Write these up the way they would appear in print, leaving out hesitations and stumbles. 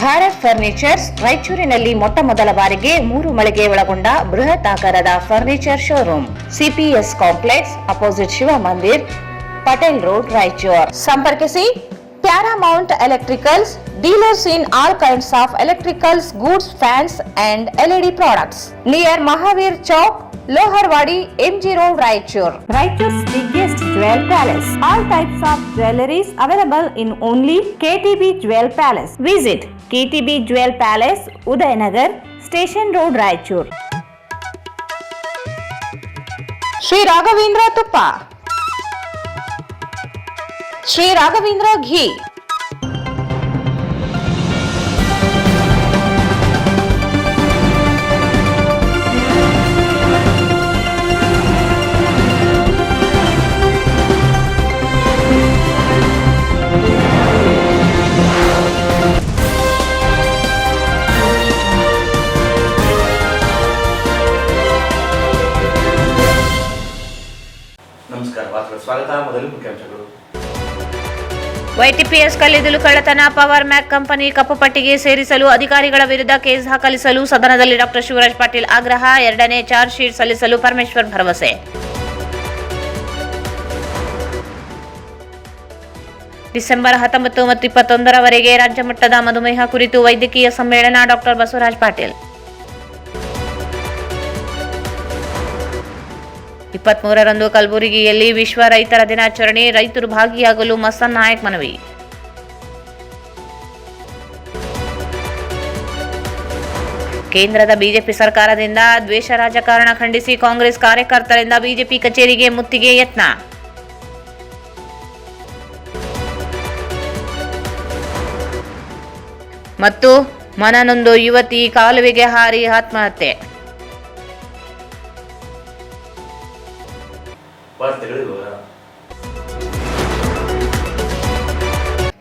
Bharat furnitures ರಾಯಚೂರಿನಲ್ಲಿ ಮೊಟ್ಟ ಮೊದಲ ಬಾರಿಗೆ 3 ಮಳಿಗೆ ಒಳಗೊಂಡ ಬೃಹತ್ ಆಕಾರದ furniture showroom, CPS complex opposite Shiva Mandir, Patel road, Raichur. ಸಂಪರ್ಕಿಸಿ Paramount Electricals, dealers in all kinds of electricals, goods, fans and LED products. Near Mahavir Chowk, Loharwadi, MG Road, Raichur. Raichur's biggest jewel palace. All types of jewelries available in only KTB Jewel Palace. Visit KTB Jewel Palace, Udayanagar, Station Road, Raichur. Sri Raghavendra Tuppa, Sri Raghavendra Ghee, ನಮಸ್ಕಾರ, ಸ್ವಾಗತ. ಮೊದಲು ಮುಖ್ಯಾಂಶಗಳು. YTPS ಕಲ್ಲಿದ್ದಲು ಕಳ್ಳತನ, power ಮ್ಯಾಕ್ company ಕಪ್ಪು ಪಟ್ಟಿಗೆ ಸೇರಿಸಲು ಅಧಿಕಾರಿಗಳ ವಿರುದ್ಧ ಕೇಸ್ ದಾಖಲಿಸಲು ಸದನದಲ್ಲಿ ಡಾಕ್ಟರ್ ಶಿವರಾಜ್ ಪಾಟೀಲ್ ಆಗ್ರಹ. 2ನೇ ಚಾರ್ಜ್ ಶೀಟ್ ಸಲ್ಲಿಸಲು ಪರಮೇಶ್ವರ್ ಭರವಸೆ. ಡಿಸೆಂಬರ್ 19 ಮತ್ತು 21ರವರೆಗೆ ರಾಜ್ಯ ಮಟ್ಟದ ಮಧುಮೇಹ ಕುರಿತು ವೈದ್ಯಕೀಯ ಸಮ್ಮೇಳನ, ಡಾಕ್ಟರ್ ಬಸವರಾಜ್ ಪಾಟೀಲ್. 23ರಂದು ಕಲಬುರಗಿಯಲ್ಲಿ ವಿಶ್ವ ರೈತರ ದಿನಾಚರಣೆ, ರೈತರು ಭಾಗಿಯಾಗಲು ಮಸ್ತನ್ ನಾಯಕ್ ಮನವಿ. ಕೇಂದ್ರದ ಬಿಜೆಪಿ ಸರ್ಕಾರದಿಂದ ದ್ವೇಷ ರಾಜಕಾರಣ ಖಂಡಿಸಿ ಕಾಂಗ್ರೆಸ್ ಕಾರ್ಯಕರ್ತರಿಂದ ಬಿಜೆಪಿ ಕಚೇರಿಗೆ ಮುತ್ತಿಗೆ ಯತ್ನ. ಮತ್ತು ಮನನೊಂದು ಯುವತಿ ಕಾಲುವೆಗೆ ಹಾರಿ ಆತ್ಮಹತ್ಯೆ.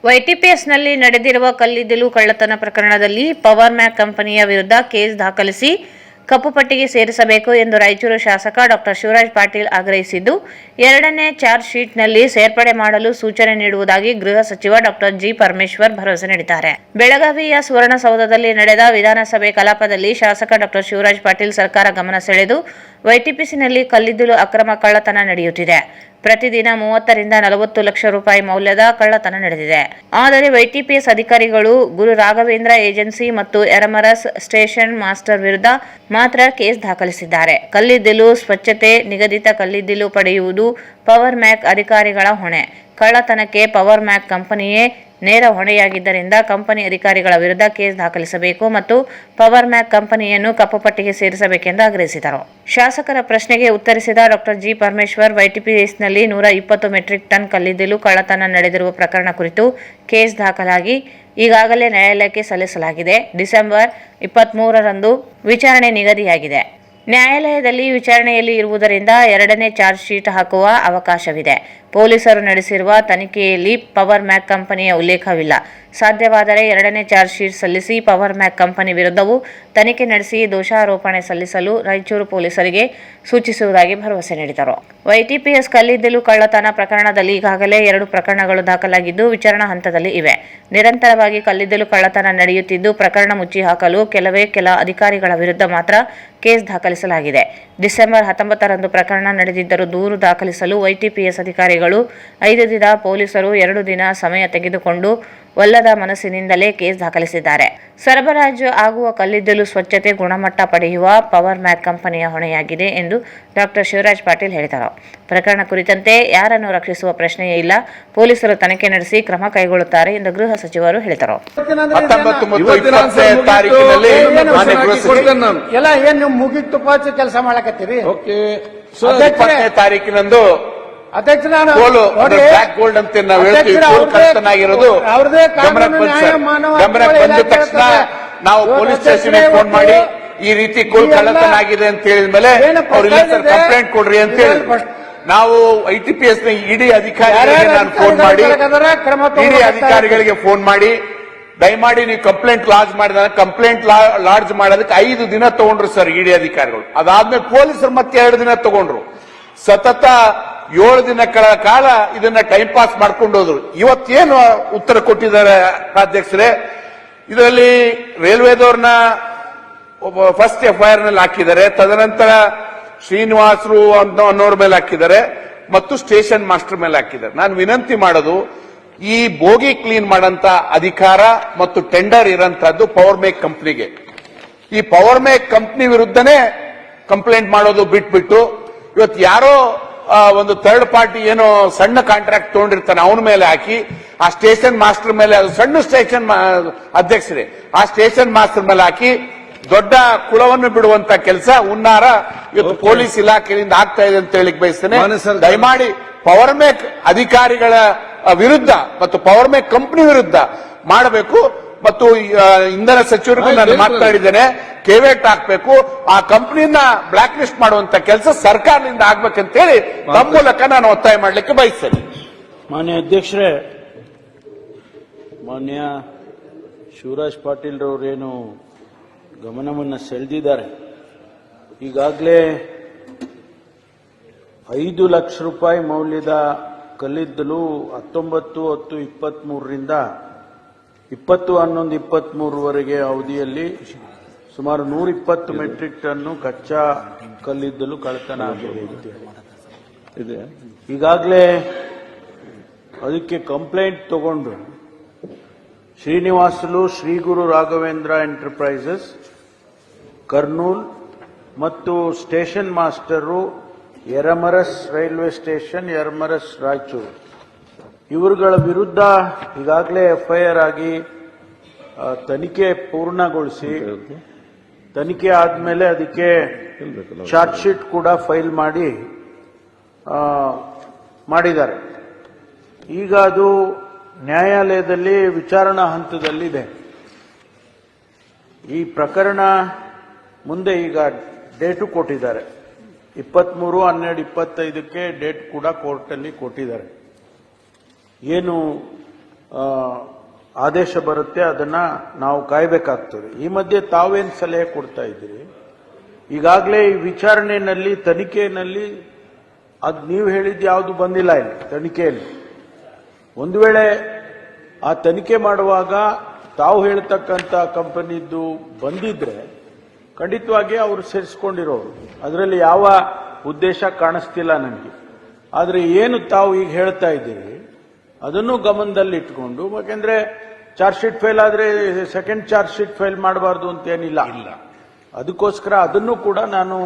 ವೈಟಿಪಿಎಸ್ನಲ್ಲಿ ನಡೆದಿರುವ ಕಲ್ಲಿದ್ದಲು ಕಳ್ಳತನ ಪ್ರಕರಣದಲ್ಲಿ ಪವರ್ ಮ್ಯಾಕ್ ಕಂಪನಿಯ ವಿರುದ್ಧ ಕೇಸ್ ದಾಖಲಿಸಿ ಕಪ್ಪು ಪಟ್ಟಿಗೆ ಸೇರಿಸಬೇಕು ಎಂದು ರಾಯಚೂರು ಶಾಸಕ ಡಾಕ್ಟರ್ ಶಿವರಾಜ್ ಪಾಟೀಲ್ ಆಗ್ರಹಿಸಿದ್ದು, 2ನೇ ಚಾರ್ಜ್ ಶೀಟ್ನಲ್ಲಿ ಸೇರ್ಪಡೆ ಮಾಡಲು ಸೂಚನೆ ನೀಡುವುದಾಗಿ ಗೃಹ ಸಚಿವ ಡಾಕ್ಟರ್ ಜಿ ಪರಮೇಶ್ವರ್ ಭರವಸೆ ನೀಡಿದ್ದಾರೆ. ಬೆಳಗಾವಿಯ ಸುವರ್ಣಸೌಧದಲ್ಲಿ ನಡೆದ ವಿಧಾನಸಭೆ ಕಲಾಪದಲ್ಲಿ ಶಾಸಕ ಡಾಕ್ಟರ್ ಶಿವರಾಜ್ ಪಾಟೀಲ್ ಸರ್ಕಾರ ಗಮನ ಸೆಳೆದು ವೈಟಿಪಿಸಿನಲ್ಲಿ ಕಲ್ಲಿದ್ದಲು ಅಕ್ರಮ ಕಳ್ಳತನ ನಡೆಯುತ್ತಿದೆ. ಪ್ರತಿದಿನ 30 ರಿಂದ 40 ಲಕ್ಷ ರೂಪಾಯಿ ಮೌಲ್ಯದ ಕಳ್ಳತನ ನಡೆದಿದೆ. ಆದರೆ ವೈಟಿಪಿಎಸ್ ಅಧಿಕಾರಿಗಳು ಗುರು ರಾಘವೇಂದ್ರ ಏಜೆನ್ಸಿ ಮತ್ತು ಎರಮರಸ್ ಸ್ಟೇಷನ್ ಮಾಸ್ಟರ್ ವಿರುದ್ಧ ಮಾತ್ರ ಕೇಸ್ ದಾಖಲಿಸಿದ್ದಾರೆ. ಕಲ್ಲಿದ್ದಲು ಸ್ವಚ್ಛತೆ, ನಿಗದಿತ ಕಲ್ಲಿದ್ದಲು ಪಡೆಯುವುದು ಪವರ್ ಮ್ಯಾಕ್ ಅಧಿಕಾರಿಗಳ ಹೊಣೆ. ಕಳ್ಳತನಕ್ಕೆ ಪವರ್ ಮ್ಯಾಕ್ ಕಂಪನಿಯೇ ನೇರ ಹೊಣೆಯಾಗಿದ್ದರಿಂದ ಕಂಪನಿ ಅಧಿಕಾರಿಗಳ ವಿರುದ್ಧ ಕೇಸ್ ದಾಖಲಿಸಬೇಕು ಮತ್ತು ಪವರ್ ಮ್ಯಾಕ್ ಕಂಪನಿಯನ್ನು ಕಪ್ಪು ಪಟ್ಟಿಗೆ ಸೇರಿಸಬೇಕೆಂದು ಆಗ್ರಹಿಸಿದರು. ಶಾಸಕರ ಪ್ರಶ್ನೆಗೆ ಉತ್ತರಿಸಿದ ಡಾಕ್ಟರ್ ಜಿ ಪರಮೇಶ್ವರ್, ವೈಟಿಪಿಎಸ್ನಲ್ಲಿ 120 ಮೆಟ್ರಿಕ್ ಟನ್ ಕಲ್ಲಿದ್ದಲು ಕಳ್ಳತನ ನಡೆದಿರುವ ಪ್ರಕರಣ ಕುರಿತು ಕೇಸ್ ದಾಖಲಾಗಿ ಈಗಾಗಲೇ ನ್ಯಾಯಾಲಯಕ್ಕೆ ಸಲ್ಲಿಸಲಾಗಿದೆ. ಡಿಸೆಂಬರ್ 23ರಂದು ವಿಚಾರಣೆ ನಿಗದಿಯಾಗಿದೆ. ನ್ಯಾಯಾಲಯದಲ್ಲಿ ವಿಚಾರಣೆಯಲ್ಲಿ ಇರುವುದರಿಂದ 2ನೇ ಚಾರ್ಜ್ ಶೀಟ್ ಹಾಕುವ ಅವಕಾಶವಿದೆ. ಪೊಲೀಸರು ನಡೆಸಿರುವ ತನಿಖೆಯಲ್ಲಿ ಪವರ್ ಮ್ಯಾಕ್ ಕಂಪನಿಯ ಉಲ್ಲೇಖವಿಲ್ಲ. ಸಾಧ್ಯವಾದರೆ 2ನೇ ಚಾರ್ಜ್ ಶೀಟ್ ಸಲ್ಲಿಸಿ ಪವರ್ ಮ್ಯಾಕ್ ಕಂಪನಿ ವಿರುದ್ಧವೂ ತನಿಖೆ ನಡೆಸಿ ದೋಷಾರೋಪಣೆ ಸಲ್ಲಿಸಲು ರಾಯಚೂರು ಪೊಲೀಸರಿಗೆ ಸೂಚಿಸುವುದಾಗಿ ಭರವಸೆ ನೀಡಿದರು. ವೈಟಿಪಿಎಸ್ ಕಲ್ಲಿದ್ದಲು ಕಳ್ಳತನ ಪ್ರಕರಣದಲ್ಲಿ ಈಗಾಗಲೇ 2 ಪ್ರಕರಣಗಳು ದಾಖಲಾಗಿದ್ದು ವಿಚಾರಣಾ ಹಂತದಲ್ಲಿ ಇವೆ. ನಿರಂತರವಾಗಿ ಕಲ್ಲಿದ್ದಲು ಕಳ್ಳತನ ನಡೆಯುತ್ತಿದ್ದು ಪ್ರಕರಣ ಮುಚ್ಚಿ ಹಾಕಲು ಕೆಲ ಅಧಿಕಾರಿಗಳ ವಿರುದ್ಧ ಮಾತ್ರ ಕೇಸ್ ದಾಖಲಿಸಲಾಗಿದೆ. ಡಿಸೆಂಬರ್ 19ರಂದು ಪ್ರಕರಣ ನಡೆದಿದ್ದರೂ ದೂರು ದಾಖಲಿಸಲು ವೈಟಿಪಿಎಸ್ ಅಧಿಕಾರಿಗಳು 5 ದಿನ, ಪೊಲೀಸರು 2 ದಿನ ಸಮಯ ತೆಗೆದುಕೊಂಡು ಒಲ್ಲದ ಮನಸ್ಸಿನಿಂದಲೇ ಕೇಸ್ ದಾಖಲಿಸಿದ್ದಾರೆ. ಸರಬರಾಜು ಆಗುವ ಕಲ್ಲಿದ್ದಲು ಸ್ವಚ್ಛತೆ, ಗುಣಮಟ್ಟ ಪಡೆಯುವ ಪವರ್ ಮ್ಯಾಕ್ ಕಂಪನಿಯ ಹೊಣೆಯಾಗಿದೆ ಎಂದು ಡಾಕ್ಟರ್ ಶಿವರಾಜ್ ಪಾಟೀಲ್ ಹೇಳಿದರು. ಪ್ರಕರಣ ಕುರಿತಂತೆ ಯಾರನ್ನು ರಕ್ಷಿಸುವ ಪ್ರಶ್ನೆಯೇ ಇಲ್ಲ. ಪೊಲೀಸರು ತನಿಖೆ ನಡೆಸಿ ಕ್ರಮ ಕೈಗೊಳ್ಳುತ್ತಾರೆ ಎಂದು ಗೃಹ ಸಚಿವರು ಹೇಳಿದರು. 19 ಮುಗಿತು ಕೆಲಸ ಮಾಡಕತ್ತೀರಿ. 20ನೇ ತಾರೀಕಿನಂದು ಅಧ್ಯಕ್ಷ ಬ್ಲಾಕ್ ಗೋಲ್ಡ್ ಅಂತ ನಾವು ಹೇಳ್ತೀವಿ, ಕಳ್ಳತನಾಗಿರೋದು ಗಮನಕ್ಕೆ ಬಂದ ತಕ್ಷಣ ನಾವು ಪೊಲೀಸ್ ಸ್ಟೇಷನ್ಗೆ ಫೋನ್ ಮಾಡಿ ಈ ರೀತಿ ಕಳ್ಳತನ ಆಗಿದೆ ಅಂತ ಹೇಳಿದ ಮೇಲೆ ಅವ್ರಿಲ್ಲ ಸರ್ ಕಂಪ್ಲೇಂಟ್ ಕೊಡ್ರಿ ಅಂತ ಹೇಳಿ ನಾವು ಐಟಿಪಿಎಸ್ ನ ಇಡಿ ಅಧಿಕಾರಿಗಳಿಗೆ ನಾನು ಫೋನ್ ಮಾಡಿ ಇಡಿ ಅಧಿಕಾರಿಗಳಿಗೆ ಫೋನ್ ಮಾಡಿ ದಯಮಾಡಿ ನೀವು ಕಂಪ್ಲೇಂಟ್ ಲಾಡ್ಜ್ ಮಾಡಿದಾಗ ಕಂಪ್ಲೇಂಟ್ ಲಾಡ್ಜ್ ಮಾಡೋದಕ್ಕೆ 5 ದಿನ ತಗೊಂಡ್ರು ಸರ್ ಇಡಿ ಅಧಿಕಾರಿಗಳು. ಅದಾದ್ಮೇಲೆ ಪೊಲೀಸರು ಮತ್ತೆ 2 ದಿನ ತಗೊಂಡ್ರು. ಸತತ 7 ದಿನಗಳ ಕಾಲ ಇದನ್ನ ಟೈಮ್ ಪಾಸ್ ಮಾಡ್ಕೊಂಡು ಹೋದ್ರು. ಇವತ್ತೇನು ಉತ್ತರ ಕೊಟ್ಟಿದ್ದಾರೆ ಅಧ್ಯಕ್ಷರೇ, ಇದರಲ್ಲಿ ರೈಲ್ವೆದವ್ರನ್ನ ಫಸ್ಟ್ FIR ನಲ್ಲಿ ಹಾಕಿದ್ದಾರೆ, ತದನಂತರ ಶ್ರೀನಿವಾಸರು ಅನ್ನೋರ ಮೇಲೆ ಹಾಕಿದ್ದಾರೆ ಮತ್ತು ಸ್ಟೇಷನ್ ಮಾಸ್ಟರ್ ಮೇಲೆ ಹಾಕಿದ್ದಾರೆ. ನಾನು ವಿನಂತಿ ಮಾಡೋದು, ಈ ಬೋಗಿ ಕ್ಲೀನ್ ಮಾಡಂತ ಅಧಿಕಾರ ಮತ್ತು ಟೆಂಡರ್ ಇರೋಂತಹದ್ದು ಪವರ್ ಮೇಕ್ ಕಂಪ್ನಿಗೆ. ಈ ಪವರ್ ಮೇಕ್ ಕಂಪ್ನಿ ವಿರುದ್ಧನೇ ಕಂಪ್ಲೇಂಟ್ ಮಾಡೋದು ಬಿಟ್ಬಿಟ್ಟು ಇವತ್ತು ಯಾರೋ ಒಂದು ಥರ್ಡ್ ಪಾರ್ಟಿ ಏನೋ ಸಣ್ಣ ಕಾಂಟ್ರಾಕ್ಟ್ ತಗೊಂಡಿರ್ತಾನೆ ಅವನ ಮೇಲೆ ಹಾಕಿ ಆ ಸ್ಟೇಷನ್ ಮಾಸ್ಟರ್ ಮೇಲೆ, ಅದು ಸಣ್ಣ ಸ್ಟೇಷನ್ ಅಧ್ಯಕ್ಷರೇ, ಆ ಸ್ಟೇಷನ್ ಮಾಸ್ಟರ್ ಮೇಲೆ ಹಾಕಿ ದೊಡ್ಡ ಕುಳವನ್ನು ಬಿಡುವಂತ ಕೆಲಸ ಹುನ್ನಾರ ಇವತ್ತು ಪೊಲೀಸ್ ಇಲಾಖೆಯಿಂದ ಆಗ್ತಾ ಇದೆ ಅಂತ ಹೇಳಿಕ್ ಬಯಸ್ತೇನೆ. ದಯಮಾಡಿ ಪವರ್ ಮೇಕ್ ಅಧಿಕಾರಿಗಳ ವಿರುದ್ಧ ಮತ್ತು ಪವರ್ ಮೇಕ್ ಕಂಪನಿ ವಿರುದ್ಧ ಮಾಡಬೇಕು. ಮತ್ತು ಇಂಧನ ಸಚಿವರಿಗೂ ನಾನು ಮಾತನಾಡಿದ್ದೇನೆ, ಕೇವೇಟ್ ಹಾಕಬೇಕು, ಆ ಕಂಪನಿಯನ್ನ ಬ್ಲಾಕ್ ಲಿಸ್ಟ್ ಮಾಡುವಂತ ಕೆಲಸ ಸರ್ಕಾರದಿಂದ ಆಗ್ಬೇಕಂತೇಳಿ ತಮ್ಮ ಮೂಲಕ ನಾನು ಒತ್ತಾಯ ಮಾಡಲಿಕ್ಕೆ ಬಯಸ್ತೇನೆ. ಮಾನ್ಯ ಅಧ್ಯಕ್ಷರೇ, ಮಾನ್ಯ ಶಿವರಾಜ್ ಪಾಟೀಲ್ ರವರೇನು ಗಮನವನ್ನು ಸೆಳೆದಿದ್ದಾರೆ. ಈಗಾಗಲೇ 5 ಲಕ್ಷ ರೂಪಾಯಿ ಮೌಲ್ಯದ ಕಲ್ಲಿದ್ದಲು 19/10/23ರಿಂದ 20/11/23ವರೆಗೆ ಅವಧಿಯಲ್ಲಿ ಸುಮಾರು 120 ಮೆಟ್ರಿಕ್ ಟನ್ ಕಚ್ಚಾ ಕಲ್ಲಿದ್ದಲು ಕಳ್ಳತನ ಆಗಿದೆ. ಈಗಾಗಲೇ ಅದಕ್ಕೆ ಕಂಪ್ಲೇಂಟ್ ತಗೊಂಡು ಶ್ರೀನಿವಾಸುಲು ಶ್ರೀ ಗುರು ರಾಘವೇಂದ್ರ ಎಂಟರ್ಪ್ರೈಸಸ್ ಕರ್ನೂಲ್ ಮತ್ತು station master Yermarus railway station, Yermarus Raichur, ಇವರುಗಳ ವಿರುದ್ಧ ಈಗಾಗಲೇ FIR ಆಗಿ ತನಿಖೆ ಪೂರ್ಣಗೊಳಿಸಿ, ತನಿಖೆ ಆದಮೇಲೆ ಅದಕ್ಕೆ ಚಾರ್ಜ್ ಶೀಟ್ ಕೂಡ ಫೈಲ್ ಮಾಡಿದ್ದಾರೆ. ಈಗ ಅದು ನ್ಯಾಯಾಲಯದಲ್ಲಿ ವಿಚಾರಣಾ ಹಂತದಲ್ಲಿದೆ. ಈ ಪ್ರಕರಣ ಮುಂದೆ ಈಗ ಡೇಟು ಕೊಟ್ಟಿದ್ದಾರೆ, 23/12/25ಕ್ಕೆ ಡೇಟ್ ಕೂಡ ಕೋರ್ಟಲ್ಲಿ ಕೊಟ್ಟಿದ್ದಾರೆ. ಏನು ಆದೇಶ ಬರುತ್ತೆ ಅದನ್ನ ನಾವು ಕಾಯಬೇಕಾಗ್ತದೆ. ಈ ಮಧ್ಯೆ ತಾವೇನು ಸಲಹೆ ಕೊಡ್ತಾ ಇದ್ದೀರಿ? ಈಗಾಗಲೇ ಈ ವಿಚಾರಣೆಯಲ್ಲಿ, ತನಿಖೆಯಲ್ಲಿ ಅದು ನೀವು ಹೇಳಿದ್ದು ಯಾವುದು ಬಂದಿಲ್ಲ ಇಲ್ಲಿ ತನಿಖೆಯಲ್ಲಿ. ಒಂದು ವೇಳೆ ಆ ತನಿಖೆ ಮಾಡುವಾಗ ತಾವು ಹೇಳ್ತಕ್ಕಂಥ ಕಂಪನಿದ್ದು ಬಂದಿದ್ರೆ ಖಂಡಿತವಾಗಿ ಅವರು ಸೇರಿಸ್ಕೊಂಡಿರೋರು, ಅದರಲ್ಲಿ ಯಾವ ಉದ್ದೇಶ ಕಾಣಿಸ್ತಿಲ್ಲ ನನಗೆ. ಆದರೆ ಏನು ತಾವು ಈಗ ಹೇಳ್ತಾ ಇದ್ದೀರಿ ಅದನ್ನು ಗಮನದಲ್ಲಿ ಇಟ್ಕೊಂಡು, ಯಾಕೆಂದ್ರೆ ಚಾರ್ಜ್ ಶೀಟ್ ಫೈಲ್ ಆದ್ರೆ ಸೆಕೆಂಡ್ ಚಾರ್ಜ್ ಶೀಟ್ ಫೈಲ್ ಮಾಡಬಾರ್ದು ಅಂತ ಏನಿಲ್ಲ. ಅದಕ್ಕೋಸ್ಕರ ಅದನ್ನು ಕೂಡ ನಾನು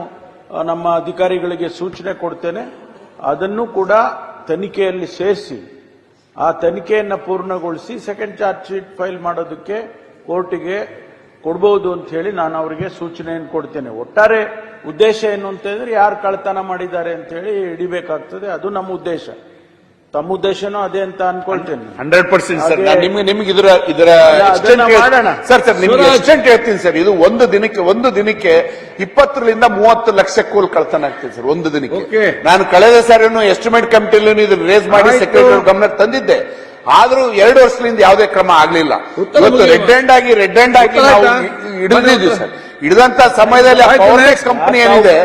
ನಮ್ಮ ಅಧಿಕಾರಿಗಳಿಗೆ ಸೂಚನೆ ಕೊಡ್ತೇನೆ. ಅದನ್ನು ಕೂಡ ತನಿಖೆಯಲ್ಲಿ ಸೇರಿಸಿ ಆ ತನಿಖೆಯನ್ನು ಪೂರ್ಣಗೊಳಿಸಿ ಸೆಕೆಂಡ್ ಚಾರ್ಜ್ ಶೀಟ್ ಫೈಲ್ ಮಾಡೋದಕ್ಕೆ ಕೋರ್ಟಿಗೆ ಕೊಡಬಹುದು ಅಂತ ಹೇಳಿ ನಾನು ಅವರಿಗೆ ಸೂಚನೆಯನ್ನು ಕೊಡ್ತೇನೆ. ಒಟ್ಟಾರೆ ಉದ್ದೇಶ ಏನು ಅಂತ ಹೇಳಿದ್ರೆ ಯಾರು ಕಳ್ಳತನ ಮಾಡಿದ್ದಾರೆ ಅಂತ ಹೇಳಿ ಹಿಡಿಬೇಕಾಗ್ತದೆ, ಅದು ನಮ್ಮ ಉದ್ದೇಶ. ತಮ್ಮ ಉದ್ದೇಶನೂ ಅದೇ ಅಂತ ಅನ್ಕೊಳ್ತೇನೆ. 100% ಸರ್. ನಿಮ್ಗೆ ಇದರ ಸರ್ ನಿಮ್ಗೆ ಎಕ್ಸ್ಟೆಂಟ್ ಹೇಳ್ತೀನಿ ಸರ್. ಇದು ಒಂದು ದಿನಕ್ಕೆ 20ರಿಂದ 30 ಲಕ್ಷ ಕೋಲ್ ಕಳ್ತನ ಆಗ್ತದೆ ಸರ್ ಒಂದು ದಿನಕ್ಕೆ. ನಾನು ಕಳೆದ ಸಾರಿನೂ ಎಸ್ಟಿಮೇಟ್ ಕಮಿಟಿಯಲ್ಲಿ ಇದನ್ನು ರೇಸ್ ಮಾಡಿ ಸೆಕ್ರೆಟರಿ ಗಮನಕ್ಕೆ ತಂದಿದ್ದೆ. ಆದ್ರೂ 2 ವರ್ಷದಿಂದ ಯಾವುದೇ ಕ್ರಮ ಆಗ್ಲಿಲ್ಲ. ಇವತ್ತು ರೆಡ್ ಹ್ಯಾಂಡ್ ಆಗಿ ನಾವು ಹಿಡಿದಿದ್ವಿ ಸರ್. ಹಿಡಿದಂತ ಸಮಯದಲ್ಲಿ ಪವರ್ ಕಂಪನಿ ಏನಿದೆ